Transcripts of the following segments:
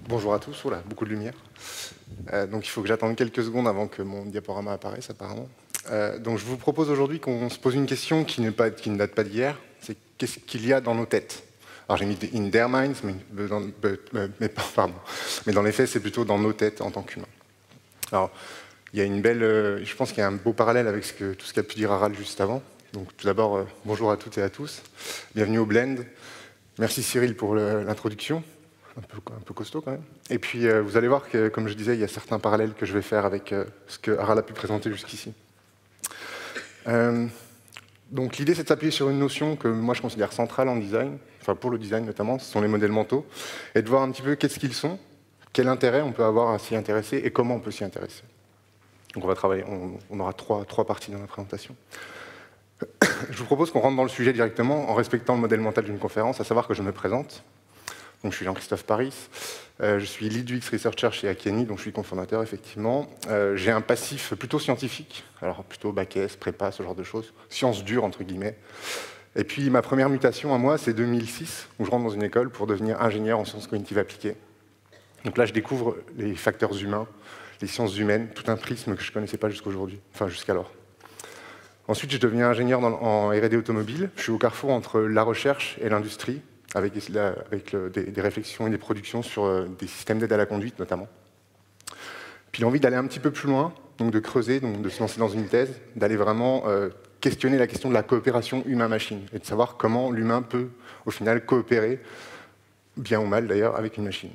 Bonjour à tous, oula, beaucoup de lumière. Donc il faut que j'attende quelques secondes avant que mon diaporama apparaisse apparemment. Donc je vous propose aujourd'hui qu'on se pose une question qui ne date pas d'hier, c'est qu'est-ce qu'il y a dans nos têtes. Alors j'ai mis in their minds, mais dans les faits c'est plutôt dans nos têtes en tant qu'humains. Alors il y a une belle, je pense qu'il y a un beau parallèle avec tout ce qu'a pu dire Harald juste avant. Donc tout d'abord, bonjour à toutes et à tous, bienvenue au Blend. Merci Cyril pour l'introduction. Un peu costaud quand même. Et puis vous allez voir que, comme je disais, il y a certains parallèles que je vais faire avec ce que Harald a pu présenter jusqu'ici. Donc l'idée c'est de s'appuyer sur une notion que moi je considère centrale en design, enfin pour le design notamment, ce sont les modèles mentaux, et de voir un petit peu qu'est-ce qu'ils sont, quel intérêt on peut avoir à s'y intéresser et comment on peut s'y intéresser. Donc on va travailler, on aura trois parties dans la présentation. Je vous propose qu'on rentre dans le sujet directement en respectant le modèle mental d'une conférence, à savoir que je me présente. Donc, je suis Jean-Christophe Paris, je suis Lead UX Researcher chez Akiani, donc je suis cofondateur effectivement. J'ai un passif plutôt scientifique, alors plutôt bac S, prépa, ce genre de choses, sciences dures entre guillemets. Et puis ma première mutation à moi, c'est 2006, où je rentre dans une école pour devenir ingénieur en sciences cognitives appliquées. Donc là, je découvre les facteurs humains, les sciences humaines, tout un prisme que je ne connaissais pas jusqu'aujourd'hui, enfin jusqu'alors. Ensuite, je deviens ingénieur en R&D automobile. Je suis au carrefour entre la recherche et l'industrie, avec des réflexions et des productions sur des systèmes d'aide à la conduite notamment. Puis l'envie d'aller un petit peu plus loin, donc de creuser, donc de se lancer dans une thèse, d'aller vraiment questionner la question de la coopération humain-machine, et de savoir comment l'humain peut, au final, coopérer, bien ou mal d'ailleurs, avec une machine.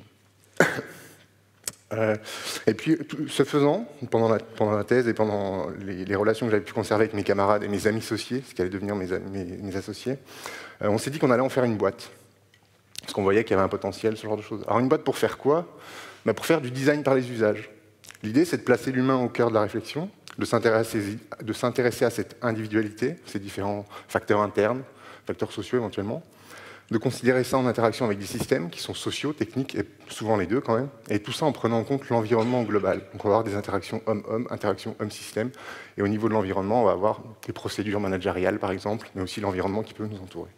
Et puis, ce faisant, pendant la thèse et pendant les relations que j'avais pu conserver avec mes camarades et mes amis associés, ce qui allait devenir mes associés, on s'est dit qu'on allait en faire une boîte. Parce qu'on voyait qu'il y avait un potentiel, ce genre de choses. Alors une boîte pour faire quoi? Pour faire du design par les usages. L'idée, c'est de placer l'humain au cœur de la réflexion, de s'intéresser à cette individualité, ces différents facteurs internes, facteurs sociaux éventuellement, de considérer ça en interaction avec des systèmes qui sont sociaux, techniques, et souvent les deux quand même, et tout ça en prenant en compte l'environnement global. Donc on va avoir des interactions homme-homme, interactions homme-système, et au niveau de l'environnement, on va avoir des procédures managériales par exemple, mais aussi l'environnement qui peut nous entourer.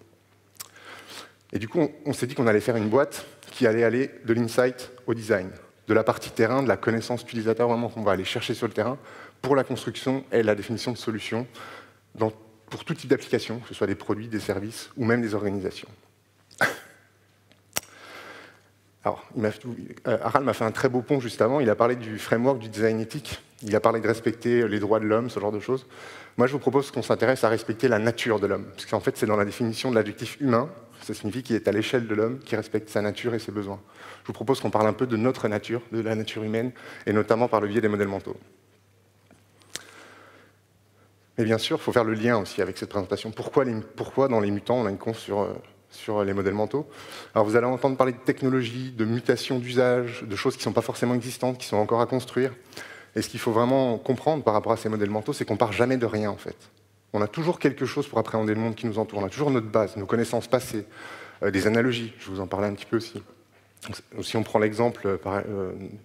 Et du coup, on s'est dit qu'on allait faire une boîte qui allait aller de l'insight au design, de la partie terrain, de la connaissance utilisateur, vraiment qu'on va aller chercher sur le terrain, pour la construction et la définition de solutions pour tout type d'application, que ce soit des produits, des services ou même des organisations. Alors, Harald m'a fait un très beau pont juste avant, il a parlé du framework du design éthique, il a parlé de respecter les droits de l'homme, ce genre de choses. Moi, je vous propose qu'on s'intéresse à respecter la nature de l'homme, parce qu'en fait, c'est dans la définition de l'adjectif humain, ça signifie qu'il est à l'échelle de l'homme qui respecte sa nature et ses besoins. Je vous propose qu'on parle un peu de notre nature, de la nature humaine, et notamment par le biais des modèles mentaux. Et bien sûr, il faut faire le lien aussi avec cette présentation. Pourquoi dans les mutants, on a une conf sur les modèles mentaux? Alors vous allez entendre parler de technologie, de mutations d'usage, de choses qui ne sont pas forcément existantes, qui sont encore à construire. Et ce qu'il faut vraiment comprendre par rapport à ces modèles mentaux, c'est qu'on ne part jamais de rien en fait. On a toujours quelque chose pour appréhender le monde qui nous entoure. On a toujours notre base, nos connaissances passées, des analogies. Je vous en parlais un petit peu aussi. Si on prend l'exemple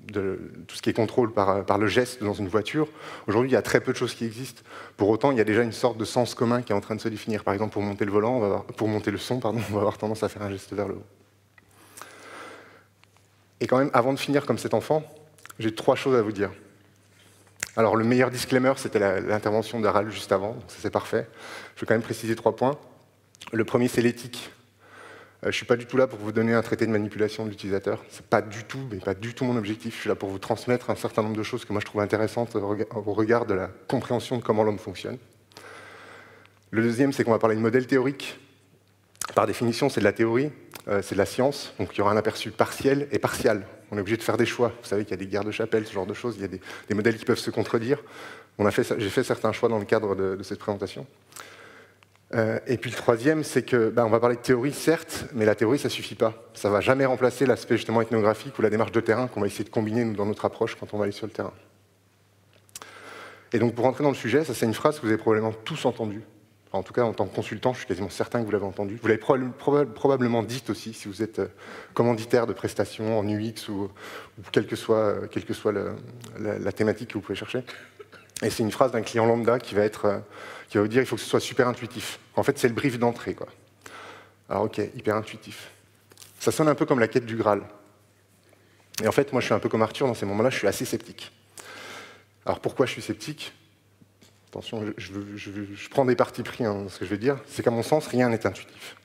de tout ce qui est contrôle par le geste dans une voiture, aujourd'hui il y a très peu de choses qui existent. Pour autant, il y a déjà une sorte de sens commun qui est en train de se définir. Par exemple, pour monter le volant, pour monter le son, on va avoir tendance à faire un geste vers le haut. Et quand même, avant de finir comme cet enfant, j'ai 3 choses à vous dire. Alors le meilleur disclaimer, c'était l'intervention d'Harald juste avant, donc ça c'est parfait. Je vais quand même préciser 3 points. Le premier, c'est l'éthique. Je ne suis pas du tout là pour vous donner un traité de manipulation de l'utilisateur. Ce n'est pas du tout mon objectif. Je suis là pour vous transmettre un certain nombre de choses que moi je trouve intéressantes au regard de la compréhension de comment l'homme fonctionne. Le deuxième, c'est qu'on va parler de modèle théorique. Par définition, c'est de la théorie, c'est de la science, donc il y aura un aperçu partiel et partial. On est obligé de faire des choix. Vous savez qu'il y a des guerres de chapelle, ce genre de choses, il y a des modèles qui peuvent se contredire. J'ai fait certains choix dans le cadre de cette présentation. Et puis le troisième, c'est que on va parler de théorie, certes, mais la théorie, ça ne suffit pas. Ça ne va jamais remplacer l'aspect justement ethnographique ou la démarche de terrain qu'on va essayer de combiner dans notre approche quand on va aller sur le terrain. Et donc pour rentrer dans le sujet, ça c'est une phrase que vous avez probablement tous entendue. Enfin, en tout cas, en tant que consultant, je suis quasiment certain que vous l'avez entendue. Vous l'avez probablement dite aussi, si vous êtes commanditaire de prestations en UX ou quelle que soit la thématique que vous pouvez chercher. Et c'est une phrase d'un client lambda qui va vous dire qu'il faut que ce soit super intuitif. En fait, c'est le brief d'entrée, quoi. Alors ok, hyper intuitif. Ça sonne un peu comme la quête du Graal. Et en fait, moi, je suis un peu comme Arthur, dans ces moments-là, je suis assez sceptique. Alors pourquoi je suis sceptique? Attention, je prends des partis pris dans ce que je vais dire. C'est qu'à mon sens, rien n'est intuitif.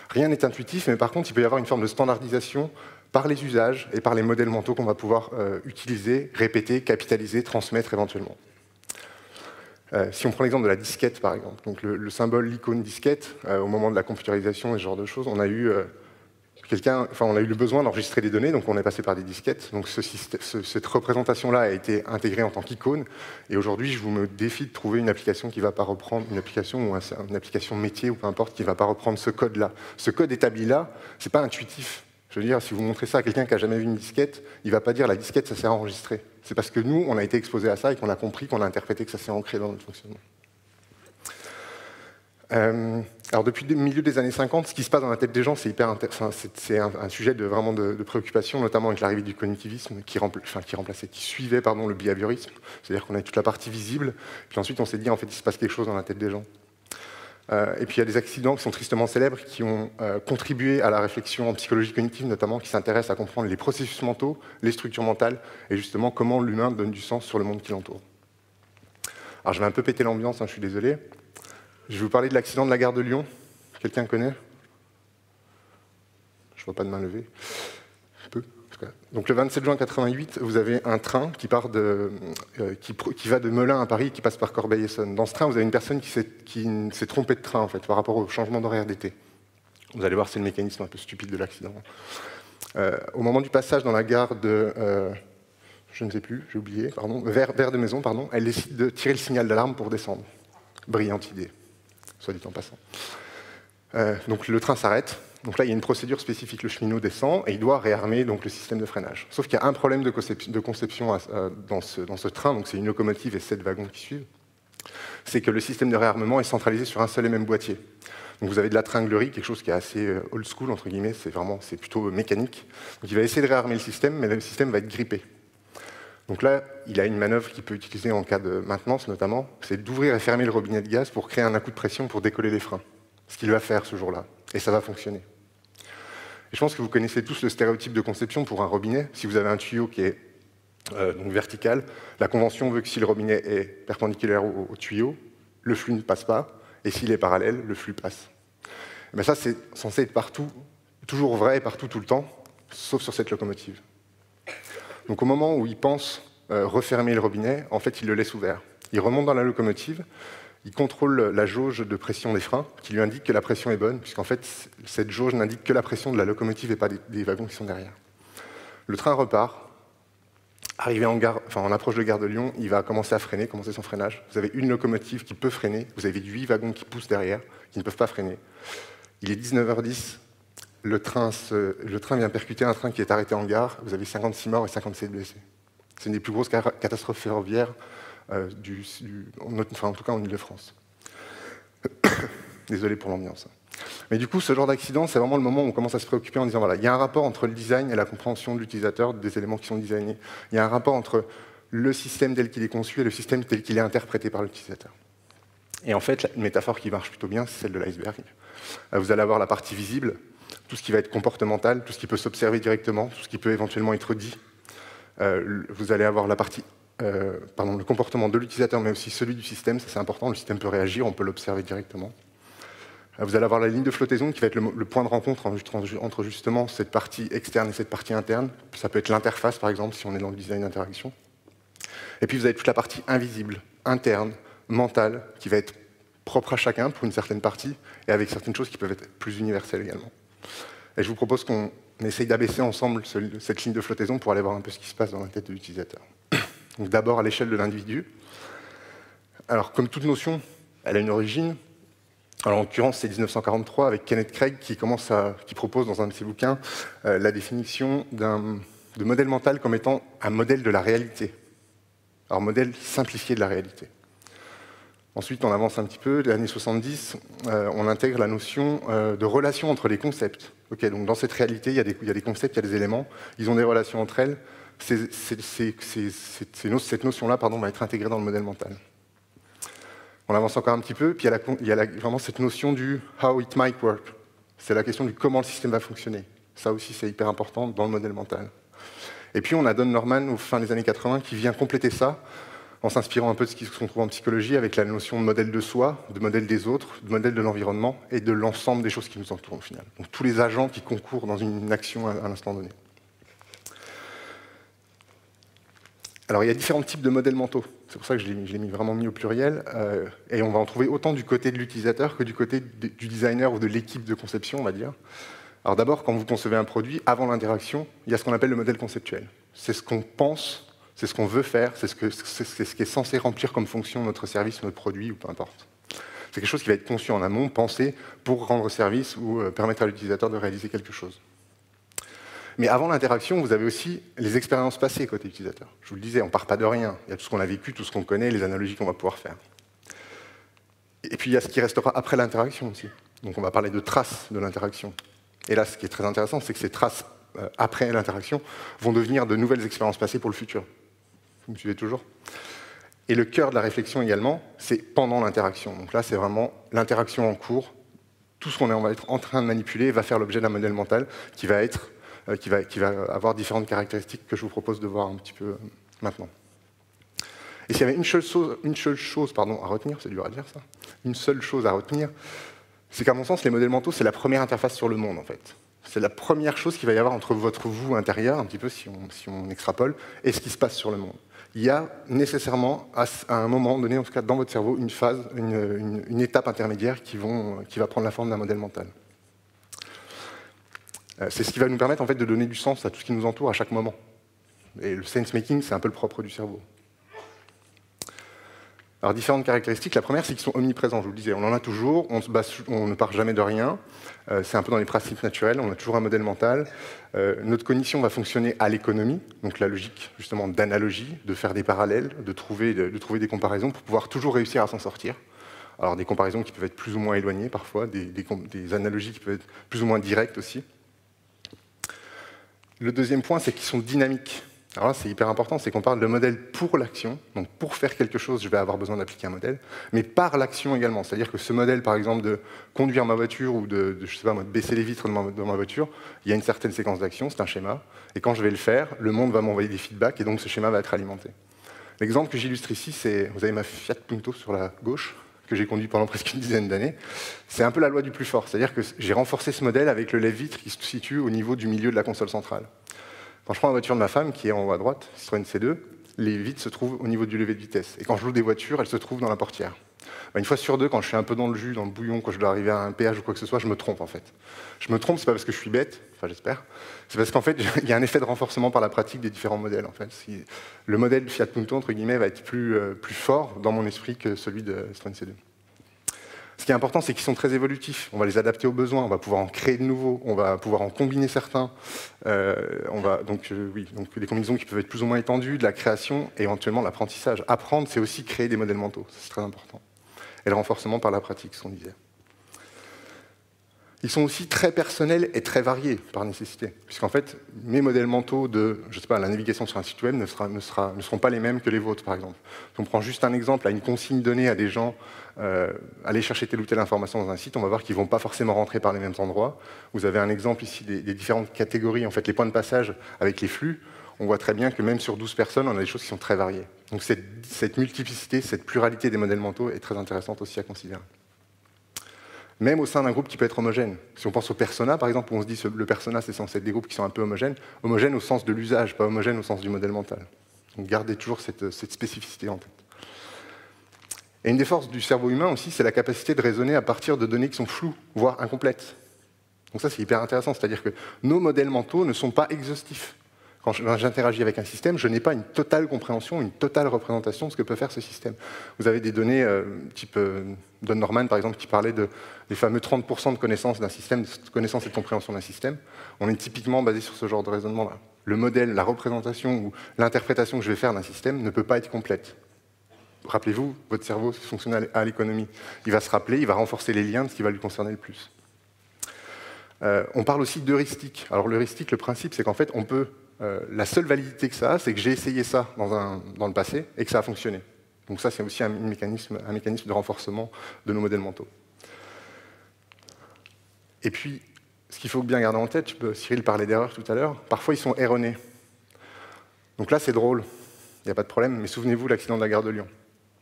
Rien n'est intuitif, mais par contre, il peut y avoir une forme de standardisation par les usages et par les modèles mentaux qu'on va pouvoir utiliser, répéter, capitaliser, transmettre éventuellement. Si on prend l'exemple de la disquette, par exemple, donc le symbole, l'icône disquette, au moment de la computérisation et ce genre de choses, on a eu le besoin d'enregistrer des données, donc on est passé par des disquettes. Donc cette représentation-là a été intégrée en tant qu'icône. Et aujourd'hui, je me défie de trouver une application qui ne va pas reprendre, une application ou une application métier ou peu importe, qui ne va pas reprendre ce code-là. Ce code établi-là, ce n'est pas intuitif. Je veux dire, si vous montrez ça à quelqu'un qui n'a jamais vu une disquette, il ne va pas dire la disquette, ça sert à enregistrer. C'est parce que nous, on a été exposé à ça et qu'on a compris, qu'on a interprété que ça s'est ancré dans notre fonctionnement. Alors depuis le milieu des années 50, ce qui se passe dans la tête des gens, c'est un sujet vraiment de préoccupation, notamment avec l'arrivée du cognitivisme qui suivait le behaviorisme. C'est-à-dire qu'on a toute la partie visible, puis ensuite on s'est dit en fait il se passe quelque chose dans la tête des gens. Et puis il y a des accidents qui sont tristement célèbres, qui ont contribué à la réflexion en psychologie cognitive notamment, qui s'intéresse à comprendre les processus mentaux, les structures mentales, et justement comment l'humain donne du sens sur le monde qui l'entoure. Alors je vais un peu péter l'ambiance, je suis désolé. Je vais vous parler de l'accident de la gare de Lyon. Quelqu'un connaît? Je ne vois pas de main levée. Peu. Donc le 27 juin 88, vous avez un train qui va de Melun à Paris, qui passe par Corbeil-Essonnes. Dans ce train, vous avez une personne qui s'est trompée de train en fait, par rapport au changement d'horaire d'été. Vous allez voir, c'est le mécanisme un peu stupide de l'accident. Au moment du passage dans la gare de... je ne sais plus, j'ai oublié, pardon, vers de Maison, pardon, elle décide de tirer le signal d'alarme pour descendre. Brillante idée, soit dit en passant. Donc le train s'arrête. Donc là, il y a une procédure spécifique. Le cheminot descend et il doit réarmer donc, le système de freinage. Sauf qu'il y a un problème de conception dans ce train, donc c'est une locomotive et 7 wagons qui suivent. C'est que le système de réarmement est centralisé sur un seul et même boîtier. Donc vous avez de la tringlerie, quelque chose qui est assez old school, entre guillemets, c'est plutôt mécanique. Donc il va essayer de réarmer le système, mais le système va être grippé. Donc là, il a une manœuvre qu'il peut utiliser en cas de maintenance, notamment, c'est d'ouvrir et fermer le robinet de gaz pour créer un coup de pression pour décoller les freins. Ce qu'il va faire ce jour-là. Et ça va fonctionner. Et je pense que vous connaissez tous le stéréotype de conception pour un robinet. Si vous avez un tuyau qui est donc vertical, la convention veut que si le robinet est perpendiculaire au tuyau, le flux ne passe pas, et s'il est parallèle, le flux passe. Et bien ça, c'est censé être partout, toujours vrai, partout, tout le temps, sauf sur cette locomotive. Donc au moment où il pense refermer le robinet, en fait, il le laisse ouvert. Il remonte dans la locomotive, il contrôle la jauge de pression des freins, qui lui indique que la pression est bonne, puisqu'en fait, cette jauge n'indique que la pression de la locomotive et pas des wagons qui sont derrière. Le train repart. Arrivé en approche de gare de Lyon, il va commencer son freinage. Vous avez une locomotive qui peut freiner, vous avez 8 wagons qui poussent derrière, qui ne peuvent pas freiner. Il est 19h10, le train vient percuter un train qui est arrêté en gare, vous avez 56 morts et 57 blessés. C'est une des plus grosses catastrophes ferroviaires en tout cas en Ile-de-France. Désolé pour l'ambiance. Mais du coup, ce genre d'accident, c'est vraiment le moment où on commence à se préoccuper en disant, voilà, il y a un rapport entre le design et la compréhension de l'utilisateur des éléments qui sont designés. Il y a un rapport entre le système tel qu'il est conçu et le système tel qu'il est interprété par l'utilisateur. Et en fait, une métaphore qui marche plutôt bien, c'est celle de l'iceberg. Vous allez avoir la partie visible, tout ce qui va être comportemental, tout ce qui peut s'observer directement, tout ce qui peut éventuellement être dit. Vous allez avoir la partie le comportement de l'utilisateur, mais aussi celui du système, ça c'est important, le système peut réagir, on peut l'observer directement. Vous allez avoir la ligne de flottaison qui va être le point de rencontre entre justement cette partie externe et cette partie interne. Ça peut être l'interface, par exemple, si on est dans le design d'interaction. Et puis vous avez toute la partie invisible, interne, mentale, qui va être propre à chacun pour une certaine partie, et avec certaines choses qui peuvent être plus universelles également. Et je vous propose qu'on essaye d'abaisser ensemble cette ligne de flottaison pour aller voir un peu ce qui se passe dans la tête de l'utilisateur. Donc d'abord à l'échelle de l'individu. Alors comme toute notion, elle a une origine. Alors, en l'occurrence, c'est 1943 avec Kenneth Craig qui propose dans un de ses bouquins la définition de modèle mental comme étant un modèle de la réalité. Alors modèle simplifié de la réalité. Ensuite, on avance un petit peu, les années 70, on intègre la notion de relation entre les concepts. Okay, donc dans cette réalité, il y a des concepts, il y a des éléments, ils ont des relations entre elles. Cette notion-là va être intégrée dans le modèle mental. On avance encore un petit peu, puis il y a vraiment cette notion du « how it might work ». C'est la question du comment le système va fonctionner. Ça aussi, c'est hyper important dans le modèle mental. Et puis on a Don Norman, au fin des années 80, qui vient compléter ça, en s'inspirant un peu de ce qu'on trouve en psychologie, avec la notion de modèle de soi, de modèle des autres, de modèle de l'environnement, et de l'ensemble des choses qui nous entourent au final. Donc tous les agents qui concourent dans une action à un instant donné. Alors il y a différents types de modèles mentaux, c'est pour ça que je l'ai vraiment mis au pluriel, et on va en trouver autant du côté de l'utilisateur que du côté du designer ou de l'équipe de conception, on va dire. Alors d'abord, quand vous concevez un produit, avant l'interaction, il y a ce qu'on appelle le modèle conceptuel. C'est ce qu'on pense, c'est ce qu'on veut faire, c'est ce qui est censé remplir comme fonction notre service, notre produit, ou peu importe. C'est quelque chose qui va être conçu en amont, pensé pour rendre service ou permettre à l'utilisateur de réaliser quelque chose. Mais avant l'interaction, vous avez aussi les expériences passées côté utilisateur. Je vous le disais, on ne part pas de rien. Il y a tout ce qu'on a vécu, tout ce qu'on connaît, les analogies qu'on va pouvoir faire. Et puis il y a ce qui restera après l'interaction aussi. Donc on va parler de traces de l'interaction. Et là, ce qui est très intéressant, c'est que ces traces après l'interaction vont devenir de nouvelles expériences passées pour le futur. Vous me suivez toujours? Et le cœur de la réflexion également, c'est pendant l'interaction. Donc là, c'est vraiment l'interaction en cours. Tout ce qu'on va être en train de manipuler va faire l'objet d'un modèle mental qui va avoir différentes caractéristiques que je vous propose de voir un petit peu maintenant. Et s'il y avait une seule chose à retenir, c'est dur à dire ça, une seule chose à retenir, c'est qu'à mon sens, les modèles mentaux, c'est la première interface sur le monde, en fait. C'est la première chose qu'il va y avoir entre votre vous intérieur, un petit peu si on extrapole, et ce qui se passe sur le monde. Il y a nécessairement, à un moment donné, en tout cas dans votre cerveau, une phase, une étape intermédiaire qui va prendre la forme d'un modèle mental. C'est ce qui va nous permettre en fait, de donner du sens à tout ce qui nous entoure à chaque moment. Et le sense-making, c'est un peu le propre du cerveau. Alors, différentes caractéristiques. La première, c'est qu'ils sont omniprésents, je vous le disais. On en a toujours, on ne part jamais de rien. C'est un peu dans les principes naturels, on a toujours un modèle mental. Notre cognition va fonctionner à l'économie, donc la logique justement d'analogie, de faire des parallèles, de trouver des comparaisons pour pouvoir toujours réussir à s'en sortir. Alors, des comparaisons qui peuvent être plus ou moins éloignées parfois, des analogies qui peuvent être plus ou moins directes aussi. Le deuxième point, c'est qu'ils sont dynamiques. Alors là, c'est hyper important, c'est qu'on parle de modèle pour l'action. Donc pour faire quelque chose, je vais avoir besoin d'appliquer un modèle, mais par l'action également. C'est-à-dire que ce modèle, par exemple, de conduire ma voiture ou de je sais pas, de baisser les vitres de ma voiture, il y a une certaine séquence d'action, c'est un schéma. Et quand je vais le faire, le monde va m'envoyer des feedbacks et donc ce schéma va être alimenté. L'exemple que j'illustre ici, c'est, vous avez ma Fiat Punto sur la gauche, que j'ai conduit pendant presque une dizaine d'années. C'est un peu la loi du plus fort. C'est-à-dire que j'ai renforcé ce modèle avec le lève-vitre qui se situe au niveau du milieu de la console centrale. Quand je prends la voiture de ma femme, qui est en haut à droite, Citroën C2, les vitres se trouvent au niveau du levé de vitesse. Et quand je loue des voitures, elles se trouvent dans la portière. Une fois sur deux, quand je suis un peu dans le jus, dans le bouillon, quand je dois arriver à un péage ou quoi que ce soit, je me trompe en fait. Je me trompe, c'est pas parce que je suis bête, enfin j'espère, c'est parce qu'en fait, il y a un effet de renforcement par la pratique des différents modèles. En fait. Le modèle Fiat Punto, entre guillemets, va être plus fort dans mon esprit que celui de Citroën C2. Ce qui est important, c'est qu'ils sont très évolutifs. On va les adapter aux besoins, on va pouvoir en créer de nouveaux, on va pouvoir en combiner certains. Donc des combinaisons qui peuvent être plus ou moins étendues, de la création et éventuellement l'apprentissage. Apprendre, c'est aussi créer des modèles mentaux, c'est très important. Et le renforcement par la pratique, ce qu'on disait. Ils sont aussi très personnels et très variés par nécessité. Puisqu'en fait, mes modèles mentaux de, je sais pas, la navigation sur un site web ne seront pas les mêmes que les vôtres, par exemple. Si on prend juste un exemple, à une consigne donnée à des gens, aller chercher telle ou telle information dans un site, on va voir qu'ils ne vont pas forcément rentrer par les mêmes endroits. Vous avez un exemple ici des différentes catégories, en fait, les points de passage avec les flux. On voit très bien que même sur 12 personnes, on a des choses qui sont très variées. Donc cette multiplicité, cette pluralité des modèles mentaux est très intéressante aussi à considérer. Même au sein d'un groupe qui peut être homogène. Si on pense au persona, par exemple, où on se dit que le persona, c'est censé être des groupes qui sont un peu homogènes au sens de l'usage, pas homogène au sens du modèle mental. Donc gardez toujours cette spécificité en tête. Et une des forces du cerveau humain aussi, c'est la capacité de raisonner à partir de données qui sont floues, voire incomplètes. Donc ça, c'est hyper intéressant, c'est-à-dire que nos modèles mentaux ne sont pas exhaustifs. Quand j'interagis avec un système, je n'ai pas une totale compréhension, une totale représentation de ce que peut faire ce système. Vous avez des données type Don Norman, par exemple, qui parlait des fameux 30% de connaissance d'un système, de connaissance et de compréhension d'un système. On est typiquement basé sur ce genre de raisonnement-là. Le modèle, la représentation ou l'interprétation que je vais faire d'un système ne peut pas être complète. Rappelez-vous, votre cerveau fonctionne à l'économie. Il va se rappeler, il va renforcer les liens de ce qui va lui concerner le plus. On parle aussi d'heuristique. Alors l'heuristique, le principe, c'est qu'en fait, on peut... la seule validité que ça a, c'est que j'ai essayé ça dans le passé et que ça a fonctionné. Donc ça, c'est aussi un mécanisme de renforcement de nos modèles mentaux. Et puis, ce qu'il faut bien garder en tête, Cyril parlait d'erreurs tout à l'heure, parfois ils sont erronés. Donc là, c'est drôle, il n'y a pas de problème, mais souvenez-vous l'accident de la gare de Lyon.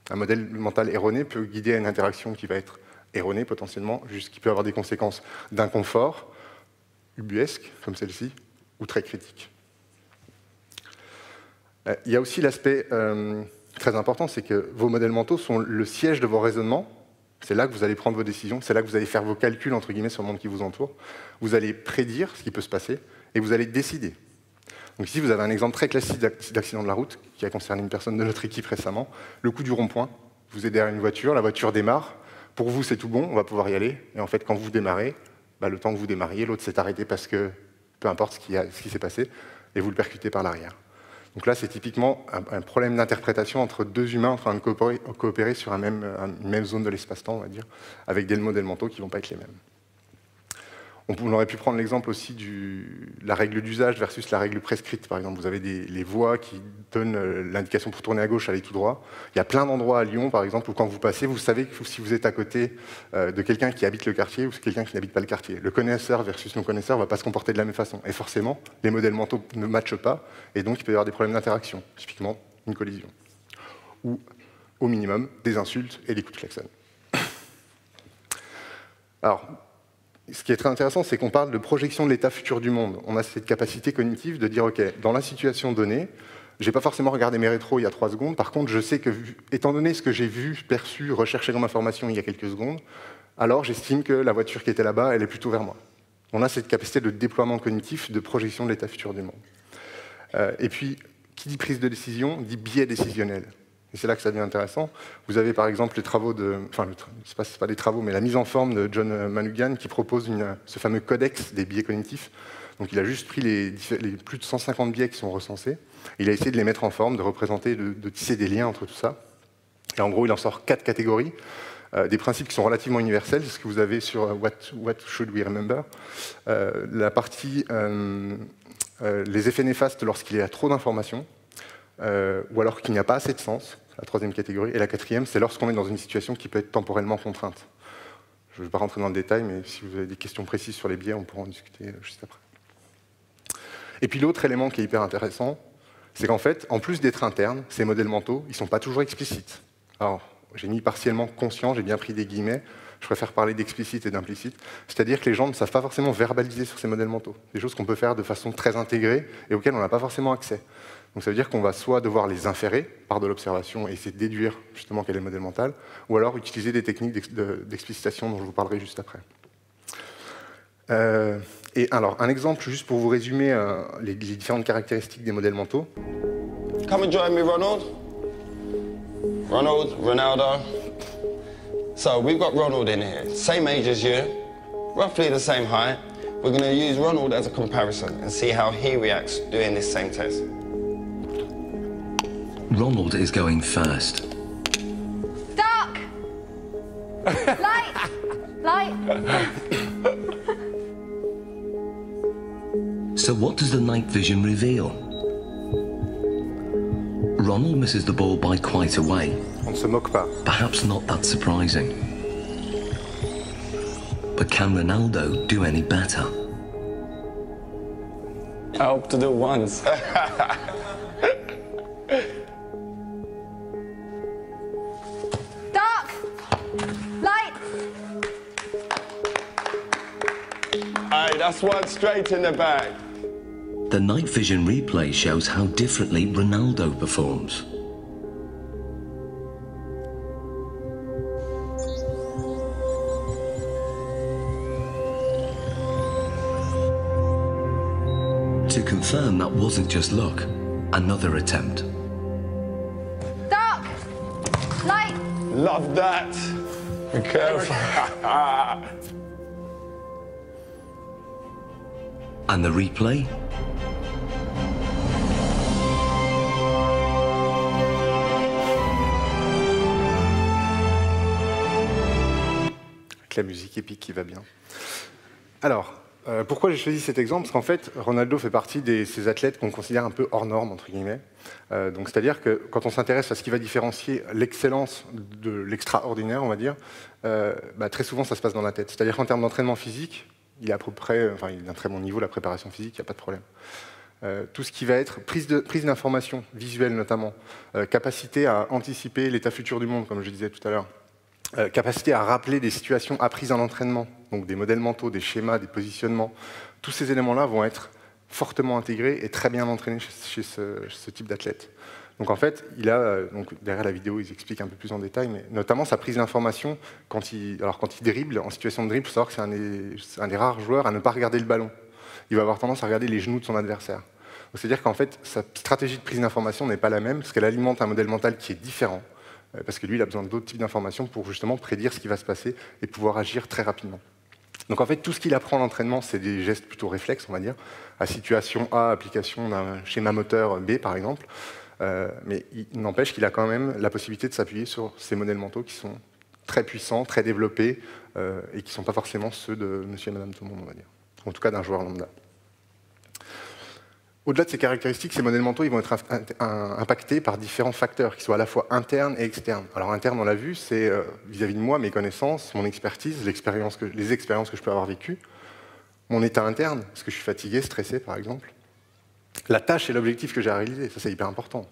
Un modèle mental erroné peut guider à une interaction qui va être erronée potentiellement, qui peut avoir des conséquences d'inconfort, ubuesque, comme celle-ci, ou très critique. Il y a aussi l'aspect très important, c'est que vos modèles mentaux sont le siège de vos raisonnements. C'est là que vous allez prendre vos décisions, c'est là que vous allez faire vos calculs entre guillemets sur le monde qui vous entoure. Vous allez prédire ce qui peut se passer et vous allez décider. Donc ici, vous avez un exemple très classique d'accident de la route qui a concerné une personne de notre équipe récemment. Le coup du rond-point. Vous êtes derrière une voiture, la voiture démarre. Pour vous, c'est tout bon, on va pouvoir y aller. Et en fait, quand vous démarrez, le temps que vous démarriez, l'autre s'est arrêté parce que peu importe ce qui s'est passé, et vous le percutez par l'arrière. Donc là, c'est typiquement un problème d'interprétation entre deux humains en train de coopérer sur une même zone de l'espace-temps, on va dire, avec des modèles mentaux qui ne vont pas être les mêmes. On aurait pu prendre l'exemple aussi de la règle d'usage versus la règle prescrite. Par exemple, vous avez les voies qui donnent l'indication pour tourner à gauche, aller tout droit. Il y a plein d'endroits à Lyon, par exemple, où quand vous passez, vous savez que si vous êtes à côté de quelqu'un qui habite le quartier ou quelqu'un qui n'habite pas le quartier. Le connaisseur versus non-connaisseur ne va pas se comporter de la même façon. Et forcément, les modèles mentaux ne matchent pas, et donc il peut y avoir des problèmes d'interaction, typiquement une collision. Ou, au minimum, des insultes et des coups de klaxon. Alors, ce qui est très intéressant, c'est qu'on parle de projection de l'état futur du monde. On a cette capacité cognitive de dire, OK, dans la situation donnée, je n'ai pas forcément regardé mes rétros il y a 3 secondes, par contre, je sais que, étant donné ce que j'ai vu, perçu, recherché comme information il y a quelques secondes, alors j'estime que la voiture qui était là-bas, elle est plutôt vers moi. On a cette capacité de déploiement cognitif, de projection de l'état futur du monde. Et puis, qui dit prise de décision, dit biais décisionnel. Et c'est là que ça devient intéressant. vous avez par exemple les travaux c'est pas des travaux, mais la mise en forme de John Manugan qui propose ce fameux codex des biais cognitifs. Donc il a juste pris les plus de 150 biais qui sont recensés, il a essayé de les mettre en forme, de représenter, de tisser des liens entre tout ça. Et en gros, il en sort 4 catégories, des principes qui sont relativement universels, c'est ce que vous avez sur What Should We Remember. La partie les effets néfastes lorsqu'il y a trop d'informations, ou alors qu'il n'y a pas assez de sens, la 3e catégorie. Et la 4e, c'est lorsqu'on est dans une situation qui peut être temporellement contrainte. Je ne vais pas rentrer dans le détail, mais si vous avez des questions précises sur les biais, on pourra en discuter juste après. Et puis l'autre élément qui est hyper intéressant, c'est qu'en fait, en plus d'être internes, ces modèles mentaux, ils ne sont pas toujours explicites. Alors, j'ai mis partiellement conscient, j'ai bien pris des guillemets, je préfère parler d'explicite et d'implicite, c'est-à-dire que les gens ne savent pas forcément verbaliser sur ces modèles mentaux, des choses qu'on peut faire de façon très intégrée et auxquelles on n'a pas forcément accès. Donc ça veut dire qu'on va soit devoir les inférer par de l'observation et essayer de déduire justement quel est le modèle mental, ou alors utiliser des techniques d'explicitation dont je vous parlerai juste après. Et alors, un exemple juste pour vous résumer les différentes caractéristiques des modèles mentaux. Come and join me, Ronald. Ronald, Ronaldo. So we've got Ronald in here, same age as you, roughly the same height. We're going to use Ronald as a comparison and see how he reacts doing this same test. Ronald is going first. Dark! Light! Light! So what does the night vision reveal? Ronald misses the ball by quite a way. On ne se moque pas. Perhaps not that surprising. But can Ronaldo do any better? I hope to do once. Dark! Light! Aye, that's one straight in the bag. The night vision replay shows how differently Ronaldo performs. To confirm that wasn't just luck, another attempt. Dark! Light! Love that. Be careful. And the replay? Avec la musique épique qui va bien. Alors, pourquoi j'ai choisi cet exemple? Parce qu'en fait, Ronaldo fait partie de ces athlètes qu'on considère un peu hors normes, entre guillemets. Donc, c'est-à-dire que quand on s'intéresse à ce qui va différencier l'excellence de l'extraordinaire, on va dire, très souvent, ça se passe dans la tête. C'est-à-dire qu'en termes d'entraînement physique, il est à peu près, il a un très bon niveau, la préparation physique, il n'y a pas de problème. Tout ce qui va être prise d'information, visuelle notamment, capacité à anticiper l'état futur du monde, comme je disais tout à l'heure, capacité à rappeler des situations apprises en entraînement, donc des modèles mentaux, des schémas, des positionnements. Tous ces éléments-là vont être fortement intégrés et très bien entraînés chez ce type d'athlète. Donc en fait, donc derrière la vidéo, ils expliquent un peu plus en détail, mais notamment sa prise d'information quand il dribble, en situation de dribble, il faut savoir que c'est un des rares joueurs à ne pas regarder le ballon. Il va avoir tendance à regarder les genoux de son adversaire. C'est-à-dire qu'en fait, sa stratégie de prise d'information n'est pas la même, parce qu'elle alimente un modèle mental qui est différent, parce que lui, il a besoin d'autres types d'informations pour justement prédire ce qui va se passer et pouvoir agir très rapidement. Donc en fait, tout ce qu'il apprend en entraînement, c'est des gestes plutôt réflexes, on va dire, à situation A, application d'un schéma moteur B, par exemple. Mais il n'empêche qu'il a quand même la possibilité de s'appuyer sur ces modèles mentaux qui sont très puissants, très développés, et qui ne sont pas forcément ceux de monsieur et madame tout le monde, on va dire. En tout cas, d'un joueur lambda. Au-delà de ces caractéristiques, ces modèles mentaux ils vont être impactés par différents facteurs, qui soient à la fois internes et externes. Alors interne, on l'a vu, c'est vis-à-vis de moi, mes connaissances, mon expertise, les expériences que je peux avoir vécues, mon état interne, est-ce que je suis fatigué, stressé, par exemple, la tâche et l'objectif que j'ai à réaliser, ça c'est hyper important.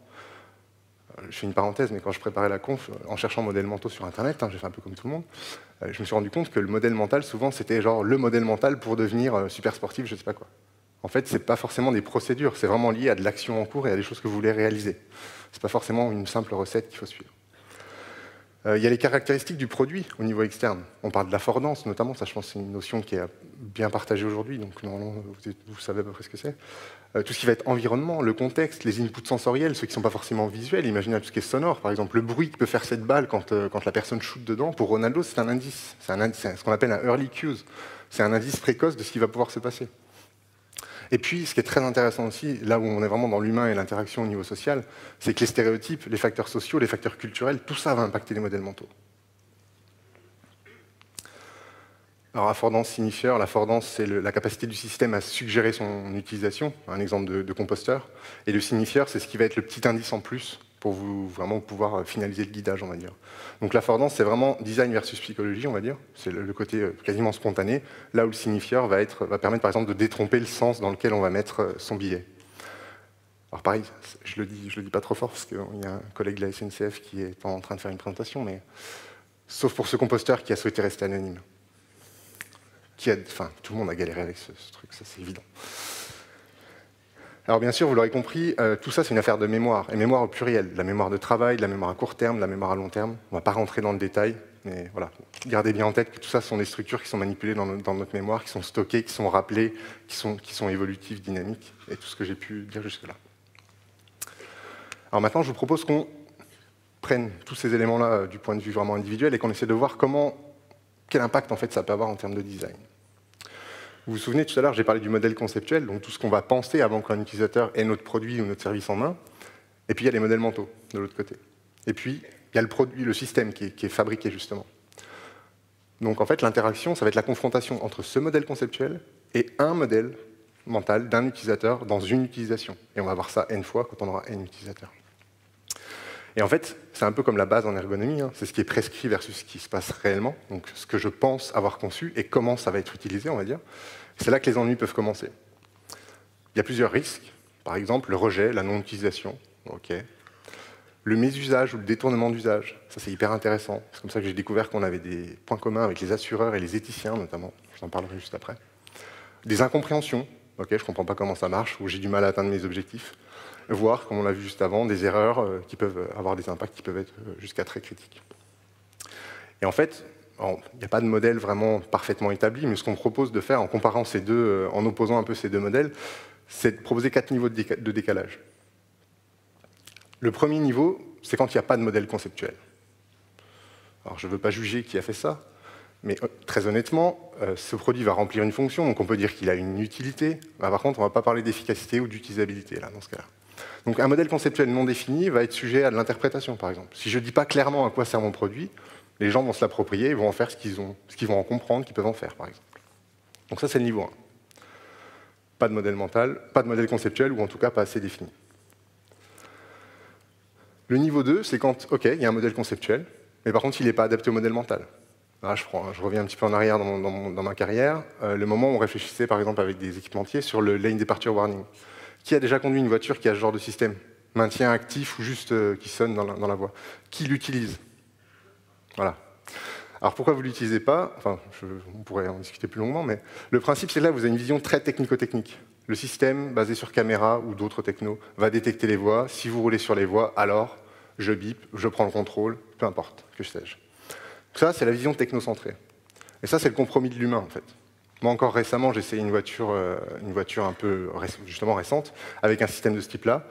Je fais une parenthèse, mais quand je préparais la conf, en cherchant modèles mentaux sur Internet, j'ai fait un peu comme tout le monde, je me suis rendu compte que le modèle mental, souvent, c'était genre le modèle mental pour devenir super sportif, je sais pas quoi. En fait, ce n'est pas forcément des procédures, c'est vraiment lié à de l'action en cours et à des choses que vous voulez réaliser. Ce n'est pas forcément une simple recette qu'il faut suivre. Il y a les caractéristiques du produit au niveau externe. On parle de l'affordance notamment, ça je pense c'est une notion qui est bien partagée aujourd'hui, donc normalement vous savez à peu près ce que c'est. Tout ce qui va être environnement, le contexte, les inputs sensoriels, ceux qui ne sont pas forcément visuels, imaginez tout ce qui est sonore, par exemple le bruit que peut faire cette balle quand la personne shoot dedans, pour Ronaldo c'est un indice, c'est ce qu'on appelle un early cues, c'est un indice précoce de ce qui va pouvoir se passer. Et puis, ce qui est très intéressant aussi, là où on est vraiment dans l'humain et l'interaction au niveau social, c'est que les stéréotypes, les facteurs sociaux, les facteurs culturels, tout ça va impacter les modèles mentaux. Alors, affordance, signifieur, l'affordance, c'est la capacité du système à suggérer son utilisation, un exemple de composteur, et le signifieur, c'est ce qui va être le petit indice en plus pour vous vraiment pouvoir finaliser le guidage, on va dire. Donc l'affordance, c'est vraiment design versus psychologie, on va dire. C'est le côté quasiment spontané, là où le signifieur va permettre, par exemple, de détromper le sens dans lequel on va mettre son billet. Alors pareil, je le dis pas trop fort, parce qu'il y a un collègue de la SNCF qui est en train de faire une présentation, mais sauf pour ce composteur qui a souhaité rester anonyme. Enfin, tout le monde a galéré avec ce truc, ça c'est évident. Alors bien sûr, vous l'aurez compris, tout ça c'est une affaire de mémoire, et mémoire au pluriel, de la mémoire de travail, de la mémoire à court terme, de la mémoire à long terme. On ne va pas rentrer dans le détail, mais voilà, gardez bien en tête que tout ça sont des structures qui sont manipulées dans notre mémoire, qui sont stockées, qui sont rappelées, qui sont évolutives, dynamiques, et tout ce que j'ai pu dire jusque-là. Alors maintenant, je vous propose qu'on prenne tous ces éléments-là du point de vue vraiment individuel et qu'on essaie de voir quel impact en fait ça peut avoir en termes de design. Vous vous souvenez, tout à l'heure, j'ai parlé du modèle conceptuel, donc tout ce qu'on va penser avant qu'un utilisateur ait notre produit ou notre service en main. Et puis, il y a les modèles mentaux, de l'autre côté. Et puis, il y a le produit, le système qui est fabriqué, justement. Donc, en fait, l'interaction, ça va être la confrontation entre ce modèle conceptuel et un modèle mental d'un utilisateur dans une utilisation. Et on va voir ça n fois quand on aura n utilisateurs. Et en fait, c'est un peu comme la base en ergonomie, c'est ce qui est prescrit versus ce qui se passe réellement, donc ce que je pense avoir conçu et comment ça va être utilisé, on va dire. C'est là que les ennuis peuvent commencer. Il y a plusieurs risques, par exemple le rejet, la non-utilisation, le mésusage ou le détournement d'usage, ça c'est hyper intéressant, c'est comme ça que j'ai découvert qu'on avait des points communs avec les assureurs et les éthiciens notamment, je vous en parlerai juste après. Des incompréhensions, je ne comprends pas comment ça marche, ou j'ai du mal à atteindre mes objectifs. Voire, comme on l'a vu juste avant, des erreurs qui peuvent avoir des impacts qui peuvent être jusqu'à très critiques. Et en fait, il n'y a pas de modèle vraiment parfaitement établi, mais ce qu'on propose de faire en comparant ces deux, en opposant un peu ces deux modèles, c'est de proposer 4 niveaux de décalage. Le premier niveau, c'est quand il n'y a pas de modèle conceptuel. Alors, je ne veux pas juger qui a fait ça, mais très honnêtement, ce produit va remplir une fonction, donc on peut dire qu'il a une utilité. Par contre, on ne va pas parler d'efficacité ou d'utilisabilité là, dans ce cas-là. Donc un modèle conceptuel non défini va être sujet à de l'interprétation, par exemple. Si je ne dis pas clairement à quoi sert mon produit, les gens vont se l'approprier et vont en faire ce qu'ils vont en comprendre, qu'ils peuvent en faire, par exemple. Donc ça, c'est le niveau 1. Pas de modèle mental, pas de modèle conceptuel, ou en tout cas pas assez défini. Le niveau 2, c'est quand, il y a un modèle conceptuel, mais par contre, il n'est pas adapté au modèle mental. Là, je reviens un petit peu en arrière dans ma carrière, le moment où on réfléchissait, par exemple, avec des équipementiers, sur le lane departure warning. Qui a déjà conduit une voiture qui a ce genre de système? Maintien actif ou juste qui sonne dans la voie? Qui l'utilise? Voilà. Alors pourquoi vous ne l'utilisez pas? Enfin, on pourrait en discuter plus longuement, mais le principe, c'est là, vous avez une vision très technico-technique. Le système, basé sur caméra ou d'autres technos, va détecter les voies. Si vous roulez sur les voies, alors je bip, je prends le contrôle, peu importe, que sais-je. Ça, c'est la vision technocentrée. Et ça, c'est le compromis de l'humain, en fait. Moi, encore récemment, j'ai essayé une voiture un peu justement récente, avec un système de ce type-là,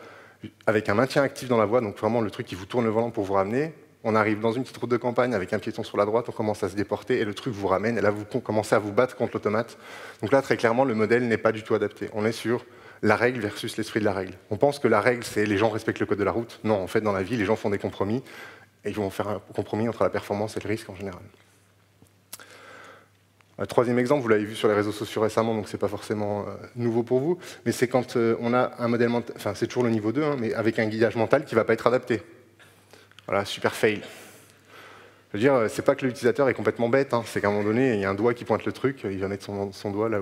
avec un maintien actif dans la voie, donc vraiment le truc qui vous tourne le volant pour vous ramener. On arrive dans une petite route de campagne avec un piéton sur la droite, on commence à se déporter et le truc vous ramène, et là, vous commencez à vous battre contre l'automate. Donc là, très clairement, le modèle n'est pas du tout adapté. On est sur la règle versus l'esprit de la règle. On pense que la règle, c'est les gens respectent le code de la route. Non, en fait, dans la vie, les gens font des compromis, et ils vont faire un compromis entre la performance et le risque en général. Troisième exemple, vous l'avez vu sur les réseaux sociaux récemment, donc c'est pas forcément nouveau pour vous, mais c'est quand on a un modèle mental, enfin c'est toujours le niveau 2, hein, mais avec un guidage mental qui ne va pas être adapté. Voilà, super fail. Je veux dire, c'est pas que l'utilisateur est complètement bête, hein, c'est qu'à un moment donné, il y a un doigt qui pointe le truc, il va mettre son doigt là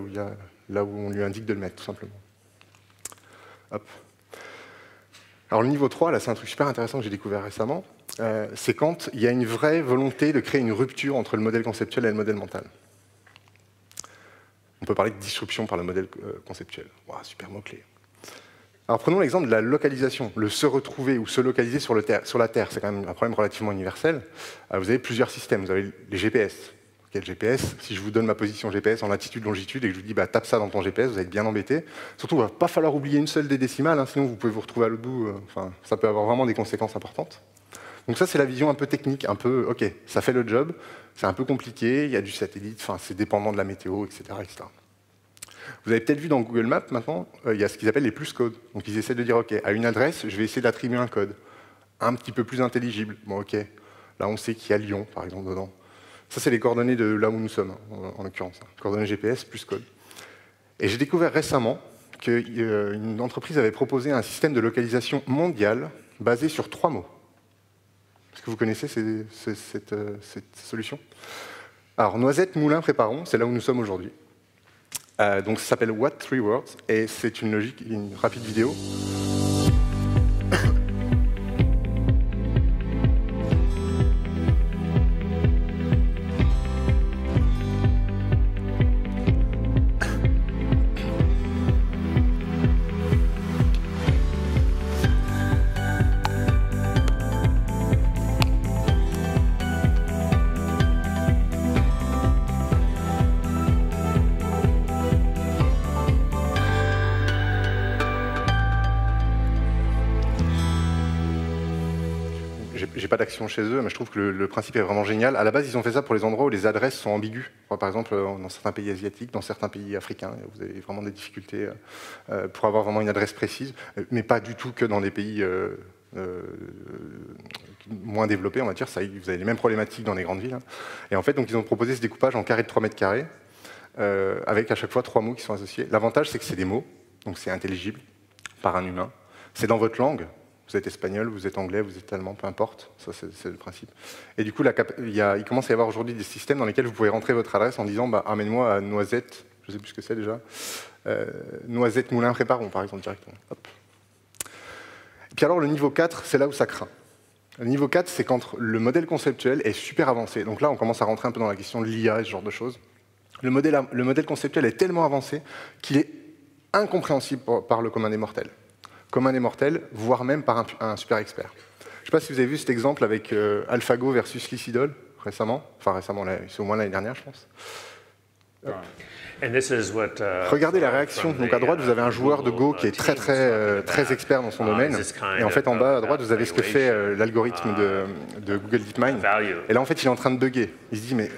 où on lui indique de le mettre, tout simplement. Hop. Alors le niveau 3, là c'est un truc super intéressant que j'ai découvert récemment, c'est quand il y a une vraie volonté de créer une rupture entre le modèle conceptuel et le modèle mental. On peut parler de disruption par le modèle conceptuel. Wow, super mot-clé. Alors prenons l'exemple de la localisation, le se retrouver ou se localiser sur la Terre. C'est quand même un problème relativement universel. Vous avez plusieurs systèmes. Vous avez les GPS. Le GPS, si je vous donne ma position GPS en latitude, longitude, et que je vous dis tape ça dans ton GPS, vous allez être bien embêté. Surtout, il ne va pas falloir oublier une seule des décimales, hein, sinon vous pouvez vous retrouver à l'autre bout. Ça peut avoir vraiment des conséquences importantes. Donc ça, c'est la vision un peu technique, un peu, ok, ça fait le job, c'est un peu compliqué, il y a du satellite, c'est dépendant de la météo, etc., etc. Vous avez peut-être vu dans Google Maps, maintenant, il y a ce qu'ils appellent les plus codes. Donc ils essaient de dire, ok, à une adresse, je vais essayer d'attribuer un code, un petit peu plus intelligible. Bon, ok, là on sait qu'il y a Lyon, par exemple, dedans. Ça, c'est les coordonnées de là où nous sommes, en l'occurrence. Coordonnées GPS plus code. Et j'ai découvert récemment qu'une entreprise avait proposé un système de localisation mondial basé sur 3 mots. Est-ce que vous connaissez cette solution? Alors, Noisette, Moulin, Préparon, c'est là où nous sommes aujourd'hui. Donc, ça s'appelle What 3 Words, et c'est une rapide vidéo. J'ai pas d'action chez eux, mais je trouve que le principe est vraiment génial. À la base, ils ont fait ça pour les endroits où les adresses sont ambiguës. Par exemple, dans certains pays asiatiques, dans certains pays africains, vous avez vraiment des difficultés pour avoir vraiment une adresse précise, mais pas du tout que dans des pays moins développés, on va dire. Vous avez les mêmes problématiques dans les grandes villes. Et en fait, donc, ils ont proposé ce découpage en carrés de 3 mètres carrés, avec à chaque fois 3 mots qui sont associés. L'avantage, c'est que c'est des mots, donc c'est intelligible par un humain. C'est dans votre langue. Vous êtes espagnol, vous êtes anglais, vous êtes allemand, peu importe, ça c'est le principe. Et du coup, il commence à y avoir aujourd'hui des systèmes dans lesquels vous pouvez rentrer votre adresse en disant amène-moi à Noisette, je ne sais plus ce que c'est déjà, Noisette Moulin Préparon, par exemple, directement. Hop. Et puis alors, le niveau 4, c'est là où ça craint. Le niveau 4, c'est quand le modèle conceptuel est super avancé. Donc là, on commence à rentrer un peu dans la question de l'IA et ce genre de choses. Le modèle conceptuel est tellement avancé qu'il est incompréhensible par le commun des mortels. Commun des mortels, voire même par un super expert. Je ne sais pas si vous avez vu cet exemple avec AlphaGo versus Lycidol récemment. Enfin récemment, c'est au moins l'année dernière, je pense. Regardez la réaction. Donc à droite, vous avez un joueur de Go qui est très expert dans son domaine. Et en fait, en bas à droite, vous avez ce que fait l'algorithme de Google DeepMind. Et là, en fait, il est en train de bugger. Il se dit, mais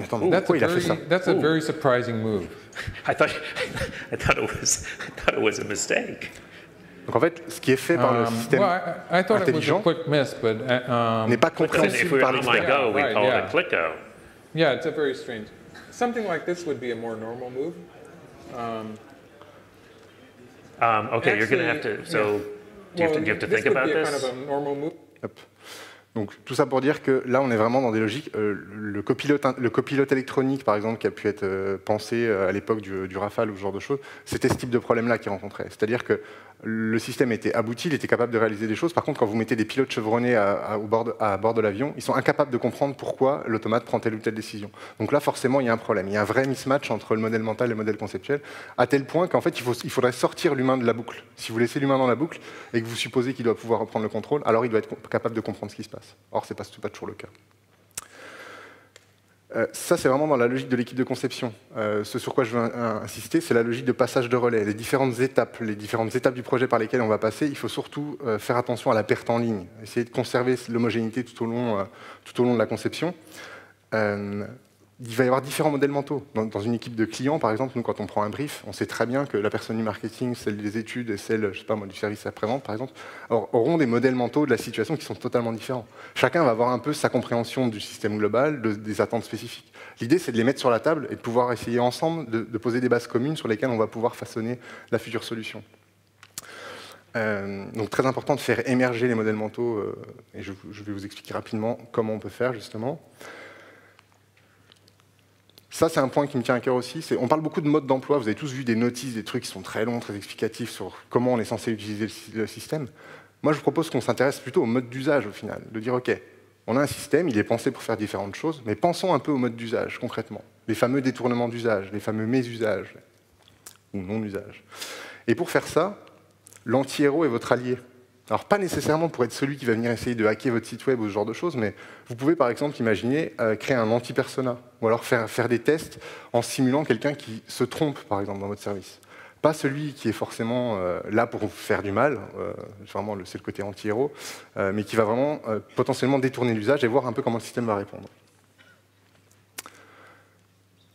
attends, pourquoi il a fait ça? That's a very surprising move. I thought it was a mistake. Donc en fait, ce qui est fait par le système intelligent n'est pas compréhensible par l'expert. Yeah, it's a very strange. Something like this would be a more normal move. Okay, you're going to have to. So, do you have to think about this? Kind of a normal move. Donc tout ça pour dire que là, on est vraiment dans des logiques. Le copilote électronique, par exemple, qui a pu être pensé à l'époque du Rafale ou ce genre de choses, c'était ce type de problème-là qu'il rencontrait. C'est-à-dire que le système était abouti, il était capable de réaliser des choses. Par contre, quand vous mettez des pilotes chevronnés à bord de l'avion, ils sont incapables de comprendre pourquoi l'automate prend telle ou telle décision. Donc là, forcément, il y a un problème. Il y a un vrai mismatch entre le modèle mental et le modèle conceptuel, à tel point qu'en fait, il faudrait sortir l'humain de la boucle. Si vous laissez l'humain dans la boucle et que vous supposez qu'il doit pouvoir reprendre le contrôle, alors il doit être capable de comprendre ce qui se passe. Or, ce n'est pas toujours le cas. Ça, c'est vraiment dans la logique de l'équipe de conception. Ce sur quoi je veux insister, c'est la logique de passage de relais. Les différentes étapes du projet par lesquelles on va passer, il faut surtout faire attention à la perte en ligne, essayer de conserver l'homogénéité tout au long de la conception. Il va y avoir différents modèles mentaux. Dans une équipe de clients, par exemple, nous, quand on prend un brief, on sait très bien que la personne du marketing, celle des études et celle, je sais pas moi, du service après-vente, par exemple, auront des modèles mentaux de la situation qui sont totalement différents. Chacun va avoir un peu sa compréhension du système global, des attentes spécifiques. L'idée, c'est de les mettre sur la table et de pouvoir essayer ensemble de poser des bases communes sur lesquelles on va pouvoir façonner la future solution. Donc très important de faire émerger les modèles mentaux, et je vais vous expliquer rapidement comment on peut faire, justement. Ça, c'est un point qui me tient à cœur aussi. On parle beaucoup de mode d'emploi. Vous avez tous vu des notices, des trucs qui sont très longs, très explicatifs sur comment on est censé utiliser le système. Moi, je vous propose qu'on s'intéresse plutôt au mode d'usage, au final. De dire, OK, on a un système, il est pensé pour faire différentes choses, mais pensons un peu au mode d'usage, concrètement. Les fameux détournements d'usage, les fameux mésusages, ou non-usages. Et pour faire ça, l'anti-héros est votre allié. Alors, pas nécessairement pour être celui qui va venir essayer de hacker votre site web ou ce genre de choses, mais vous pouvez, par exemple, imaginer créer un anti-persona, ou alors faire des tests en simulant quelqu'un qui se trompe, par exemple, dans votre service. Pas celui qui est forcément là pour vous faire du mal, vraiment c'est le côté anti-héros, mais qui va vraiment potentiellement détourner l'usage et voir un peu comment le système va répondre.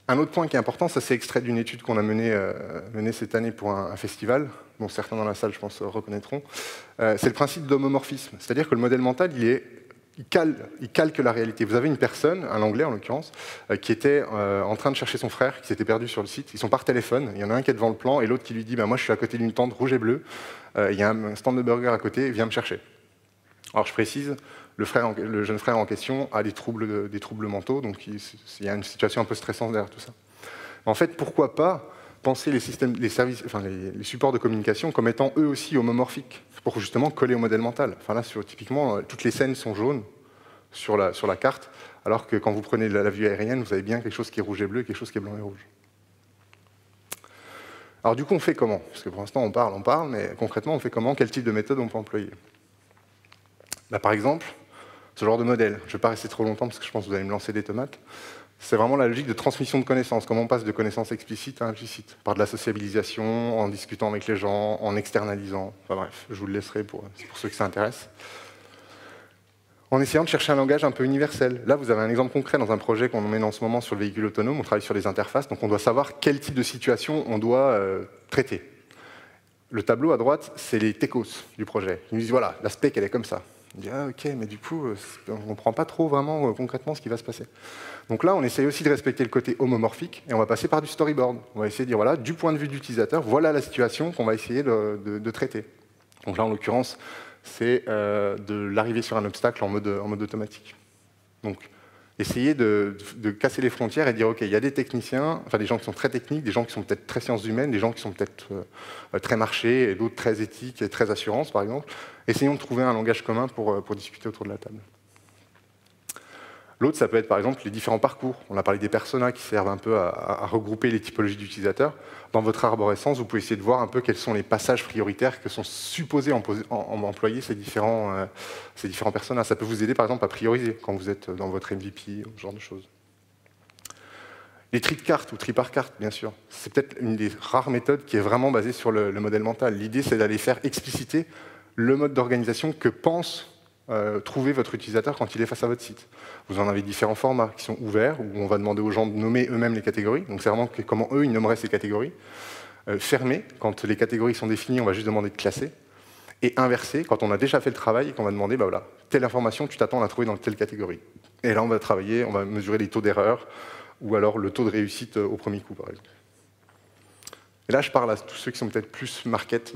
Un autre point qui est important, ça c'est extrait d'une étude qu'on a menée cette année pour un festival, dont certains dans la salle, je pense, reconnaîtront. C'est le principe d'homomorphisme. C'est-à-dire que le modèle mental, il calque la réalité. Vous avez une personne, un Anglais en l'occurrence, qui était en train de chercher son frère, qui s'était perdu sur le site. Ils sont par téléphone, il y en a un qui est devant le plan, et l'autre qui lui dit moi je suis à côté d'une tente rouge et bleue, il y a un stand de burger à côté, viens me chercher. Alors je précise, le jeune frère en question a des troubles mentaux, donc il y a une situation un peu stressante derrière tout ça. En fait, pourquoi pas penser les supports de communication comme étant eux aussi homomorphiques, pour justement coller au modèle mental. Enfin là, typiquement, toutes les scènes sont jaunes sur la carte, alors que quand vous prenez la vue aérienne, vous avez bien quelque chose qui est rouge et bleu et quelque chose qui est blanc et rouge. Alors du coup, on fait comment? Parce que pour l'instant, on parle, mais concrètement, on fait comment? Quel type de méthode on peut employer? Par exemple, ce genre de modèle. Je ne vais pas rester trop longtemps parce que je pense que vous allez me lancer des tomates. C'est vraiment la logique de transmission de connaissances. Comment on passe de connaissances explicites à implicites? Par de la sociabilisation, en discutant avec les gens, en externalisant. Enfin bref, je vous le laisserai pour ceux que ça intéresse. En essayant de chercher un langage un peu universel. Là, vous avez un exemple concret dans un projet qu'on mène en ce moment sur le véhicule autonome. On travaille sur les interfaces, donc on doit savoir quel type de situation on doit traiter. Le tableau à droite, c'est les techos du projet. Ils nous disent, voilà, la spec, elle est comme ça. On dit, ah, ok, mais du coup, on ne comprend pas trop vraiment concrètement ce qui va se passer. Donc là, on essaye aussi de respecter le côté homomorphique, et on va passer par du storyboard. On va essayer de dire, voilà, du point de vue de l'utilisateur, voilà la situation qu'on va essayer de traiter. Donc là, en l'occurrence, c'est de l'arrivée sur un obstacle en mode automatique. Donc, essayer de casser les frontières et dire, ok, il y a des techniciens, enfin des gens qui sont très techniques, des gens qui sont peut-être très sciences humaines, des gens qui sont peut-être très marché, et d'autres très éthiques et très assurance, par exemple. Essayons de trouver un langage commun pour discuter autour de la table. L'autre, ça peut être par exemple les différents parcours. On a parlé des personas qui servent un peu à regrouper les typologies d'utilisateurs. Dans votre arborescence, vous pouvez essayer de voir un peu quels sont les passages prioritaires que sont supposés employer ces différents personas. Ça peut vous aider par exemple à prioriser quand vous êtes dans votre MVP, ce genre de choses. Les tri de cartes ou tri par carte, bien sûr. C'est peut-être une des rares méthodes qui est vraiment basée sur le modèle mental. L'idée, c'est d'aller faire expliciter le mode d'organisation que pense trouver votre utilisateur quand il est face à votre site. Vous en avez différents formats qui sont ouverts, où on va demander aux gens de nommer eux-mêmes les catégories. Donc c'est vraiment comment eux, ils nommeraient ces catégories. Fermés, quand les catégories sont définies, on va juste demander de classer. Et inversé, quand on a déjà fait le travail et qu'on va demander, bah voilà, telle information, tu t'attends à la trouver dans telle catégorie. Et là, on va travailler, on va mesurer les taux d'erreur, ou alors le taux de réussite au premier coup, par exemple. Et là, je parle à tous ceux qui sont peut-être plus market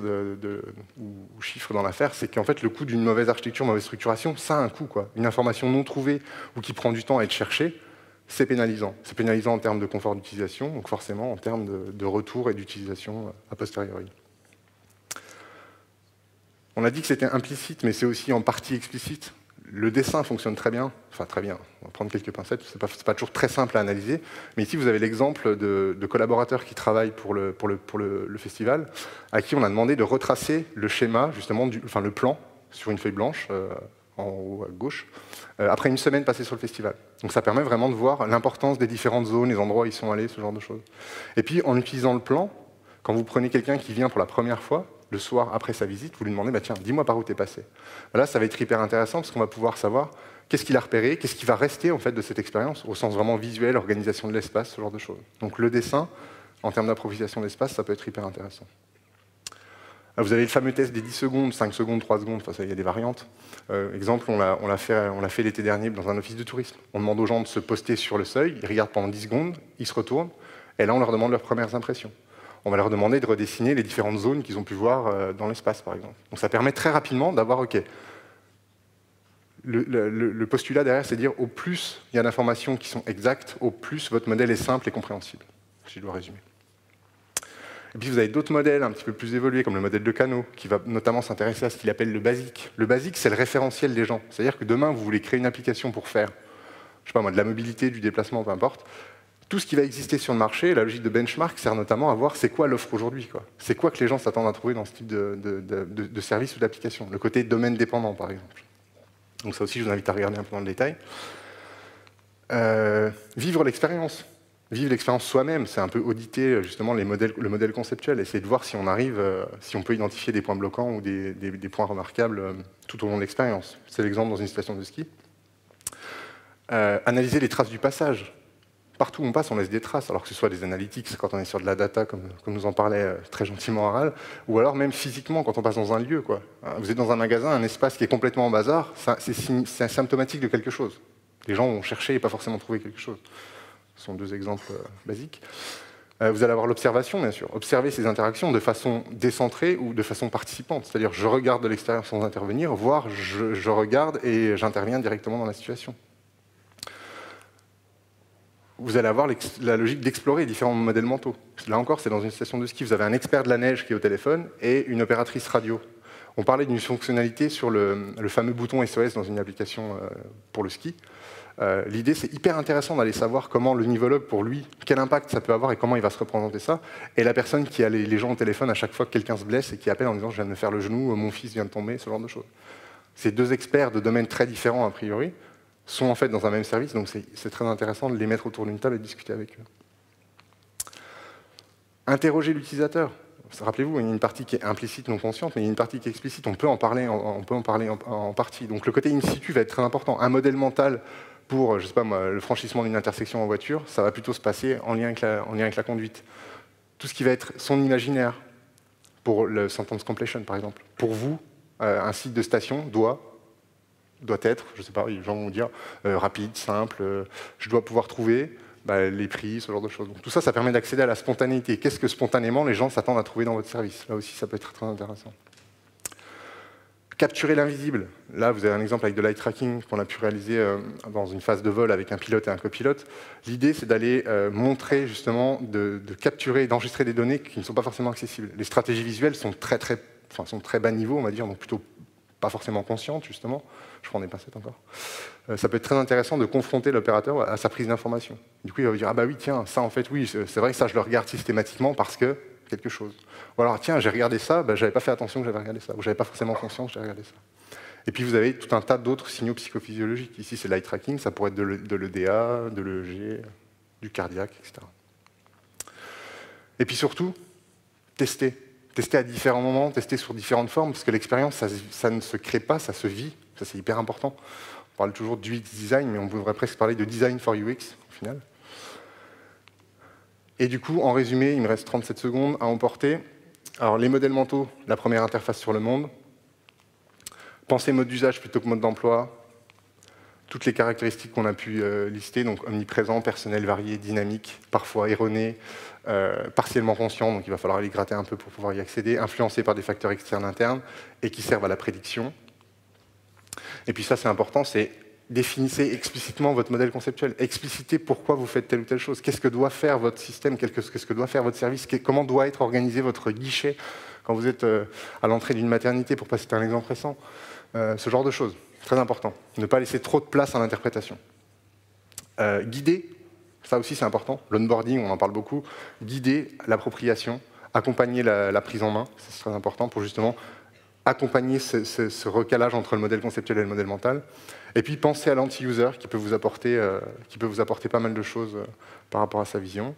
ou chiffres dans l'affaire, c'est qu'en fait, le coût d'une mauvaise architecture, mauvaise structuration, ça a un coût, quoi. Une information non trouvée ou qui prend du temps à être cherchée, c'est pénalisant. C'est pénalisant en termes de confort d'utilisation, donc forcément en termes de retour et d'utilisation a posteriori. On a dit que c'était implicite, mais c'est aussi en partie explicite. Le dessin fonctionne très bien, enfin très bien, on va prendre quelques pincettes, c'est pas toujours très simple à analyser, mais ici vous avez l'exemple de collaborateurs qui travaillent pour le festival, à qui on a demandé de retracer le schéma, justement, le plan sur une feuille blanche, en haut à gauche, après une semaine passée sur le festival. Donc ça permet vraiment de voir l'importance des différentes zones, les endroits où ils sont allés, ce genre de choses. Et puis en utilisant le plan, quand vous prenez quelqu'un qui vient pour la première fois, le soir après sa visite, vous lui demandez, bah, tiens, dis-moi par où t'es passé. Là, ça va être hyper intéressant parce qu'on va pouvoir savoir qu'est-ce qu'il a repéré, qu'est-ce qui va rester en fait, de cette expérience, au sens vraiment visuel, organisation de l'espace, ce genre de choses. Donc le dessin, en termes d'appropriation de l'espace, ça peut être hyper intéressant. Vous avez le fameux test des 10 secondes, 5 secondes, 3 secondes, enfin, il y a des variantes. Exemple, on l'a fait l'été dernier dans un office de tourisme. On demande aux gens de se poster sur le seuil, ils regardent pendant 10 secondes, ils se retournent, et là on leur demande leurs premières impressions. On va leur demander de redessiner les différentes zones qu'ils ont pu voir dans l'espace, par exemple. Donc ça permet très rapidement d'avoir, OK, le postulat derrière, c'est de dire, au plus il y a d'informations qui sont exactes, au plus votre modèle est simple et compréhensible, si je dois résumer. Et puis vous avez d'autres modèles un petit peu plus évolués, comme le modèle de Kano, qui va notamment s'intéresser à ce qu'il appelle le basique. Le basique, c'est le référentiel des gens. C'est-à-dire que demain, vous voulez créer une application pour faire, je sais pas moi, de la mobilité, du déplacement, peu importe. Tout ce qui va exister sur le marché, la logique de benchmark sert notamment à voir c'est quoi l'offre aujourd'hui. C'est quoi que les gens s'attendent à trouver dans ce type de service ou d'application. Le côté domaine dépendant, par exemple. Donc ça aussi, je vous invite à regarder un peu dans le détail. Vivre l'expérience. Vivre l'expérience soi-même, c'est un peu auditer justement le modèle conceptuel, essayer de voir si on arrive, si on peut identifier des points bloquants ou des points remarquables tout au long de l'expérience. C'est l'exemple dans une station de ski. Analyser les traces du passage. Partout où on passe, on laisse des traces, alors que ce soit des analytics quand on est sur de la data, comme nous en parlait très gentiment Aral, ou alors même physiquement quand on passe dans un lieu, quoi. Vous êtes dans un magasin, un espace qui est complètement en bazar, c'est symptomatique de quelque chose. Les gens vont chercher et pas forcément trouver quelque chose. Ce sont deux exemples basiques. Vous allez avoir l'observation, bien sûr. Observer ces interactions de façon décentrée ou de façon participante. C'est-à-dire, je regarde de l'extérieur sans intervenir, voire je regarde et j'interviens directement dans la situation. Vous allez avoir la logique d'explorer différents modèles mentaux. Là encore, c'est dans une station de ski. Vous avez un expert de la neige qui est au téléphone et une opératrice radio. On parlait d'une fonctionnalité sur le fameux bouton SOS dans une application pour le ski. L'idée, c'est hyper intéressant d'aller savoir comment le nivologue, pour lui, quel impact ça peut avoir et comment il va se représenter ça. Et la personne qui a les gens au téléphone à chaque fois que quelqu'un se blesse et qui appelle en disant « je viens de me faire le genou, mon fils vient de tomber », ce genre de choses. Ces deux experts de domaines très différents, a priori, sont en fait dans un même service, donc c'est très intéressant de les mettre autour d'une table et de discuter avec eux. Interroger l'utilisateur. Rappelez-vous, il y a une partie qui est implicite, non consciente, mais il y a une partie qui est explicite. On peut en parler en partie. Donc le côté in situ va être très important. Un modèle mental pour, je sais pas moi, le franchissement d'une intersection en voiture, ça va plutôt se passer en lien avec la conduite. Tout ce qui va être son imaginaire, pour le sentence completion par exemple. Pour vous, un site de station doit être, je sais pas, les gens vont dire rapide, simple, je dois pouvoir trouver les prix, ce genre de choses. Donc, tout ça, ça permet d'accéder à la spontanéité. Qu'est-ce que spontanément les gens s'attendent à trouver dans votre service? Là aussi, ça peut être très intéressant. Capturer l'invisible. Là, vous avez un exemple avec de l'eye tracking qu'on a pu réaliser dans une phase de vol avec un pilote et un copilote. L'idée, c'est d'aller montrer, justement, de capturer, d'enregistrer des données qui ne sont pas forcément accessibles. Les stratégies visuelles sont sont très bas niveau, on va dire, donc plutôt pas forcément conscientes, justement. Je prends des pincettes encore. Ça peut être très intéressant de confronter l'opérateur à sa prise d'information. Du coup, il va vous dire « Ah bah oui, tiens, ça en fait, oui, c'est vrai que ça, je le regarde systématiquement parce que quelque chose. » Ou alors « Tiens, j'ai regardé ça, j'avais pas fait attention que j'avais regardé ça. » Ou « J'avais pas forcément conscience que j'avais regardé ça. » Et puis, vous avez tout un tas d'autres signaux psychophysiologiques. Ici, c'est l'eye tracking, ça pourrait être de l'EDA, de l'EEG, du cardiaque, etc. Et puis surtout, tester. Tester à différents moments, tester sur différentes formes, parce que l'expérience, ça ne se crée pas, ça se vit. Ça, c'est hyper important. On parle toujours d'UX design, mais on pourrait presque parler de design for UX, au final. Et du coup, en résumé, il me reste 37 secondes à emporter. Alors, les modèles mentaux, la première interface sur le monde. Penser mode d'usage plutôt que mode d'emploi. toutes les caractéristiques qu'on a pu lister, donc omniprésent, personnel, varié, dynamique, parfois erroné, partiellement conscient, donc il va falloir aller gratter un peu pour pouvoir y accéder, influencé par des facteurs externes internes et qui servent à la prédiction. Et puis ça, c'est important, c'est définissez explicitement votre modèle conceptuel, explicitez pourquoi vous faites telle ou telle chose, qu'est-ce que doit faire votre système, qu'est-ce que doit faire votre service, comment doit être organisé votre guichet quand vous êtes à l'entrée d'une maternité, pour passer un exemple récent, ce genre de choses, très important. Ne pas laisser trop de place à l'interprétation. Guider, ça aussi c'est important, l'onboarding, on en parle beaucoup, guider l'appropriation, accompagner la prise en main, c'est très important pour justement accompagner ce recalage entre le modèle conceptuel et le modèle mental. Et puis penser à l'anti-user qui peut vous apporter pas mal de choses par rapport à sa vision.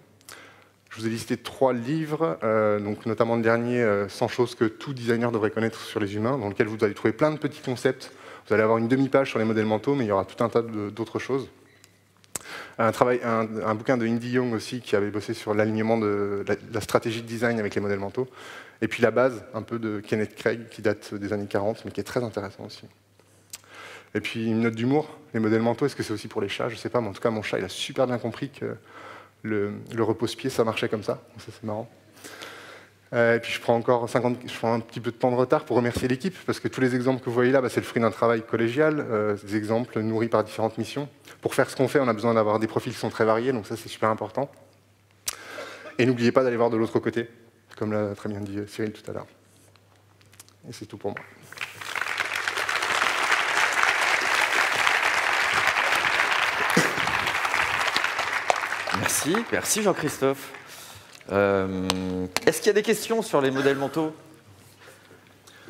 Je vous ai listé 3 livres, donc notamment le dernier, 100 choses que tout designer devrait connaître sur les humains, dans lequel vous allez trouver plein de petits concepts. Vous allez avoir une demi-page sur les modèles mentaux, mais il y aura tout un tas d'autres choses. Un bouquin de Indy Young aussi, qui avait bossé sur l'alignement de la stratégie de design avec les modèles mentaux. Et puis la base, un peu de Kenneth Craig, qui date des années 40, mais qui est très intéressant aussi. Et puis une note d'humour, les modèles mentaux, est-ce que c'est aussi pour les chats? Je ne sais pas, mais en tout cas, mon chat, il a super bien compris que le repose-pied, ça marchait comme ça. Donc ça, c'est marrant. Et puis je prends un petit peu de temps de retard pour remercier l'équipe, parce que tous les exemples que vous voyez là, c'est le fruit d'un travail collégial, des exemples nourris par différentes missions. Pour faire ce qu'on fait, on a besoin d'avoir des profils qui sont très variés, donc ça, c'est super important. Et n'oubliez pas d'aller voir de l'autre côté, comme l'a très bien dit Cyril tout à l'heure. Et c'est tout pour moi. Merci Jean-Christophe. Est-ce qu'il y a des questions sur les modèles mentaux?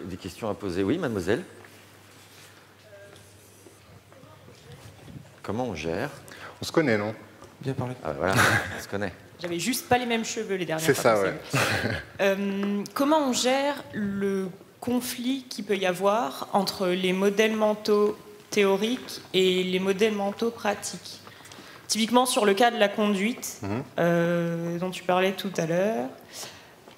Des questions à poser? Oui, mademoiselle. Comment on gère? On se connaît, non? Bien parlé. Ah, voilà, on se connaît. J'avais juste pas les mêmes cheveux les dernières fois. C'est ça, ouais. Comment on gère le conflit qu'il peut y avoir entre les modèles mentaux théoriques et les modèles mentaux pratiques? Typiquement sur le cas de la conduite, dont tu parlais tout à l'heure,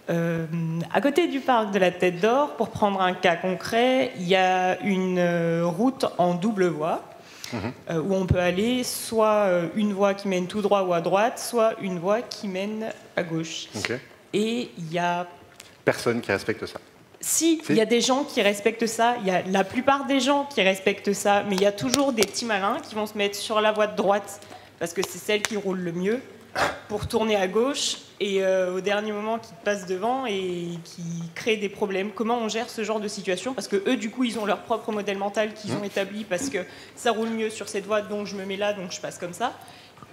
à côté du parc de la Tête d'Or, pour prendre un cas concret, il y a une route en double voie, où on peut aller soit une voie qui mène tout droit ou à droite, soit une voie qui mène à gauche. Okay. Et il y a... Personne qui respecte ça. Si, il y a des gens qui respectent ça, il y a la plupart des gens qui respectent ça, mais il y a toujours des petits malins qui vont se mettre sur la voie de droite, parce que c'est celle qui roule le mieux, pour tourner à gauche, et au dernier moment qui te passent devant et qui créent des problèmes. Comment on gère ce genre de situation? Parce que eux, du coup, ils ont leur propre modèle mental qu'ils ont établi, parce que ça roule mieux sur cette voie, donc je me mets là, donc je passe comme ça.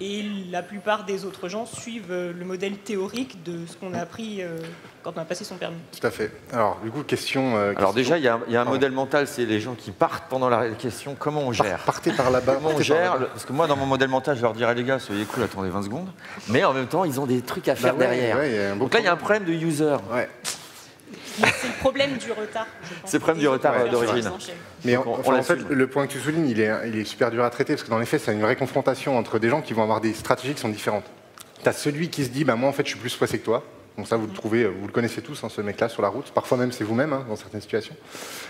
Et la plupart des autres gens suivent le modèle théorique de ce qu'on a appris quand on a passé son permis. Tout à fait. Alors, du coup, question... Alors déjà, il y a un modèle mental, c'est les gens qui partent pendant la question. Comment on gère? Partez par là-bas. Comment on gère? Parce que moi, dans mon modèle mental, je leur dirais, les gars, soyez cool, attendez 20 secondes. Mais en même temps, ils ont des trucs à faire derrière. Ouais, donc là, il y a un problème de user. Ouais. C'est le problème du retard, je pense. C'est le problème du retard d'origine. Mais en fait, le point que tu soulignes, il est super dur à traiter, parce que dans les faits, c'est une vraie confrontation entre des gens qui vont avoir des stratégies qui sont différentes. Tu as celui qui se dit, moi en fait, je suis plus pressé que toi. Donc ça, vous le connaissez tous, ce mec-là sur la route. Parfois même, c'est vous-même, dans certaines situations.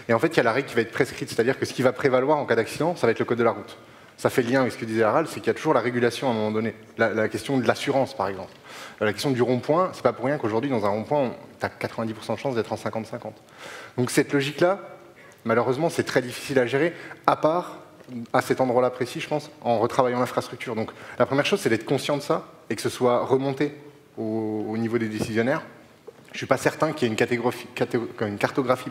Et en fait, il y a la règle qui va être prescrite, c'est-à-dire que ce qui va prévaloir en cas d'accident, ça va être le code de la route. Ça fait le lien avec ce que disait Harald, c'est qu'il y a toujours la régulation à un moment donné. La question de l'assurance, par exemple. La question du rond-point, c'est pas pour rien qu'aujourd'hui, dans un rond-point, tu as 90% de chances d'être en 50-50. Donc cette logique-là, malheureusement, c'est très difficile à gérer, à part, à cet endroit-là précis, je pense, en retravaillant l'infrastructure. Donc la première chose, c'est d'être conscient de ça, et que ce soit remonté au niveau des décisionnaires. Je ne suis pas certain qu'il y ait une cartographie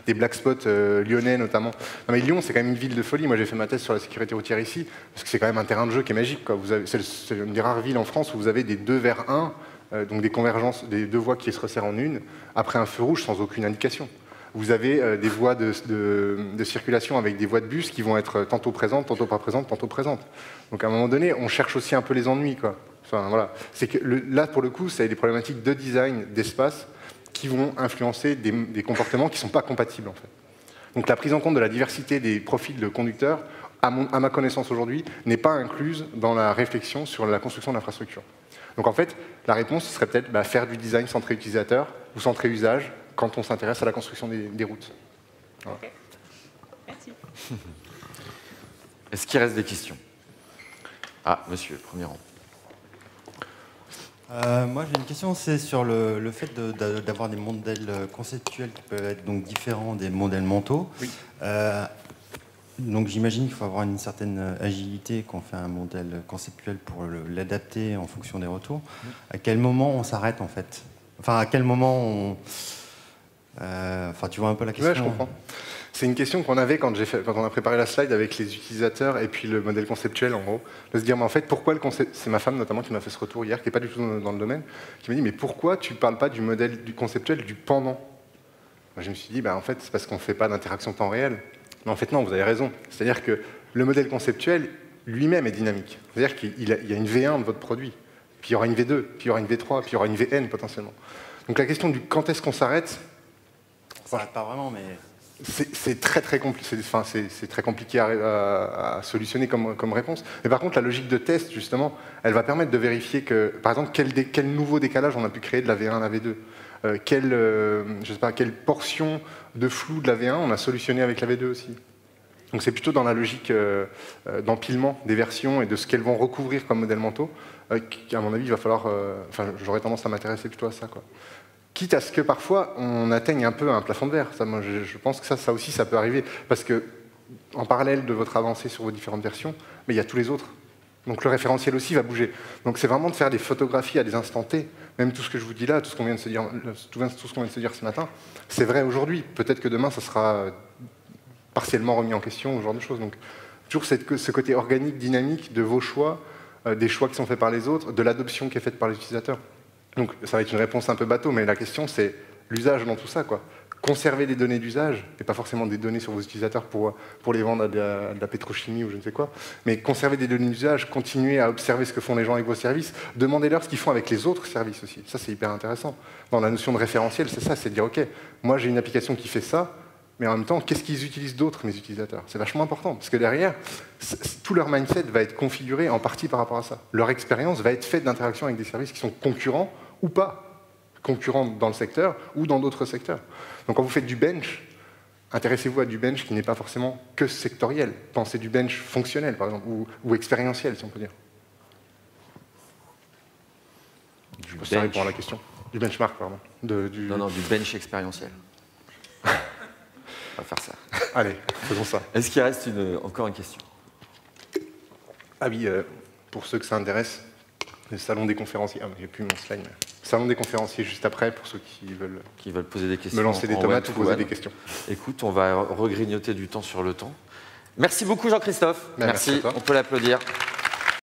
des black spots lyonnais notamment. Non, mais Lyon, c'est quand même une ville de folie. Moi, j'ai fait ma thèse sur la sécurité routière ici, parce que c'est quand même un terrain de jeu qui est magique. C'est une des rares villes en France où vous avez des 2 vers 1, donc des convergences, des 2 voies qui se resserrent en une, après un feu rouge sans aucune indication. Vous avez des voies de circulation avec des voies de bus qui vont être tantôt présentes, tantôt pas présentes, tantôt présentes. Donc à un moment donné, on cherche aussi un peu les ennuis, quoi. Enfin, voilà. C'est que là, pour le coup, c'est des problématiques de design, d'espace, qui vont influencer des comportements qui ne sont pas compatibles, en fait. Donc la prise en compte de la diversité des profils de conducteurs, à ma connaissance aujourd'hui, n'est pas incluse dans la réflexion sur la construction d'infrastructures. Donc en fait, la réponse serait peut-être faire du design centré utilisateur ou centré usage quand on s'intéresse à la construction des routes. Voilà. Okay. Merci. Est-ce qu'il reste des questions? Ah, monsieur, premier rang. Moi j'ai une question, c'est sur le fait d'avoir des modèles conceptuels qui peuvent être donc différents des modèles mentaux. Oui. Donc j'imagine qu'il faut avoir une certaine agilité quand on fait un modèle conceptuel pour l'adapter en fonction des retours. À quel moment on s'arrête en fait? Enfin à quel moment on... Enfin tu vois un peu la question. Ouais, je comprends. C'est une question qu'on avait quand on a préparé la slide avec les utilisateurs et puis le modèle conceptuel en gros, de se dire mais en fait pourquoi le concept, c'est ma femme notamment qui m'a fait ce retour hier, qui n'est pas du tout dans le domaine, qui m'a dit mais pourquoi tu ne parles pas du modèle du conceptuel du pendant? Moi, je me suis dit en fait c'est parce qu'on ne fait pas d'interaction temps réel. Mais en fait non, vous avez raison. C'est-à-dire que le modèle conceptuel lui-même est dynamique. C'est-à-dire qu'il y a une V1 de votre produit, puis il y aura une V2, puis il y aura une V3, puis il y aura une VN potentiellement. Donc la question du quand est-ce qu'on s'arrête, ça s'arrête pas vraiment mais... C'est très compliqué à solutionner comme réponse. Mais par contre, la logique de test, justement, elle va permettre de vérifier que, par exemple, quel nouveau décalage on a pu créer de la V1 à la V2. Quelle portion de flou de la V1 on a solutionné avec la V2 aussi. Donc c'est plutôt dans la logique d'empilement des versions et de ce qu'elles vont recouvrir comme modèles mentaux, qu'à mon avis, il va falloir... j'aurais tendance à m'intéresser plutôt à ça, quoi. Quitte à ce que parfois on atteigne un peu un plafond de verre. Ça, moi, je pense que ça aussi, ça peut arriver. Parce que, en parallèle de votre avancée sur vos différentes versions, mais il y a tous les autres. Donc le référentiel aussi va bouger. Donc c'est vraiment de faire des photographies à des instants T. Même tout ce que je vous dis là, tout ce qu'on vient de se dire, ce matin, c'est vrai aujourd'hui. Peut-être que demain, ça sera partiellement remis en question, ce genre de choses. Donc toujours ce côté organique, dynamique de vos choix, des choix qui sont faits par les autres, de l'adoption qui est faite par les utilisateurs. Donc ça va être une réponse un peu bateau, mais la question c'est l'usage dans tout ça, quoi. Conserver des données d'usage, et pas forcément des données sur vos utilisateurs pour les vendre à de la pétrochimie ou je ne sais quoi, mais conserver des données d'usage, continuer à observer ce que font les gens avec vos services, demandez-leur ce qu'ils font avec les autres services aussi. Ça c'est hyper intéressant. Dans la notion de référentiel, c'est ça, c'est de dire ok, moi j'ai une application qui fait ça, mais en même temps, qu'est-ce qu'ils utilisent d'autres, mes utilisateurs? C'est vachement important, parce que derrière, tout leur mindset va être configuré en partie par rapport à ça. Leur expérience va être faite d'interaction avec des services qui sont concurrents ou pas, concurrents dans le secteur ou dans d'autres secteurs. Donc quand vous faites du bench, intéressez-vous à du bench qui n'est pas forcément que sectoriel. Pensez du bench fonctionnel, par exemple, ou expérientiel, si on peut dire. Je pense que ça répond à la question. Du benchmark, pardon. Non, du bench expérientiel. On va faire ça. Allez, faisons ça. Est-ce qu'il reste encore une question? Ah oui, pour ceux que ça intéresse, le salon des conférenciers. Ah, il n'y a plus mon slide. Mais... Salon des conférenciers juste après, pour ceux qui veulent poser des questions, me lancer des tomates ou poser des questions. Écoute, on va regrignoter du temps sur le temps. Merci beaucoup Jean-Christophe. Merci. On peut l'applaudir.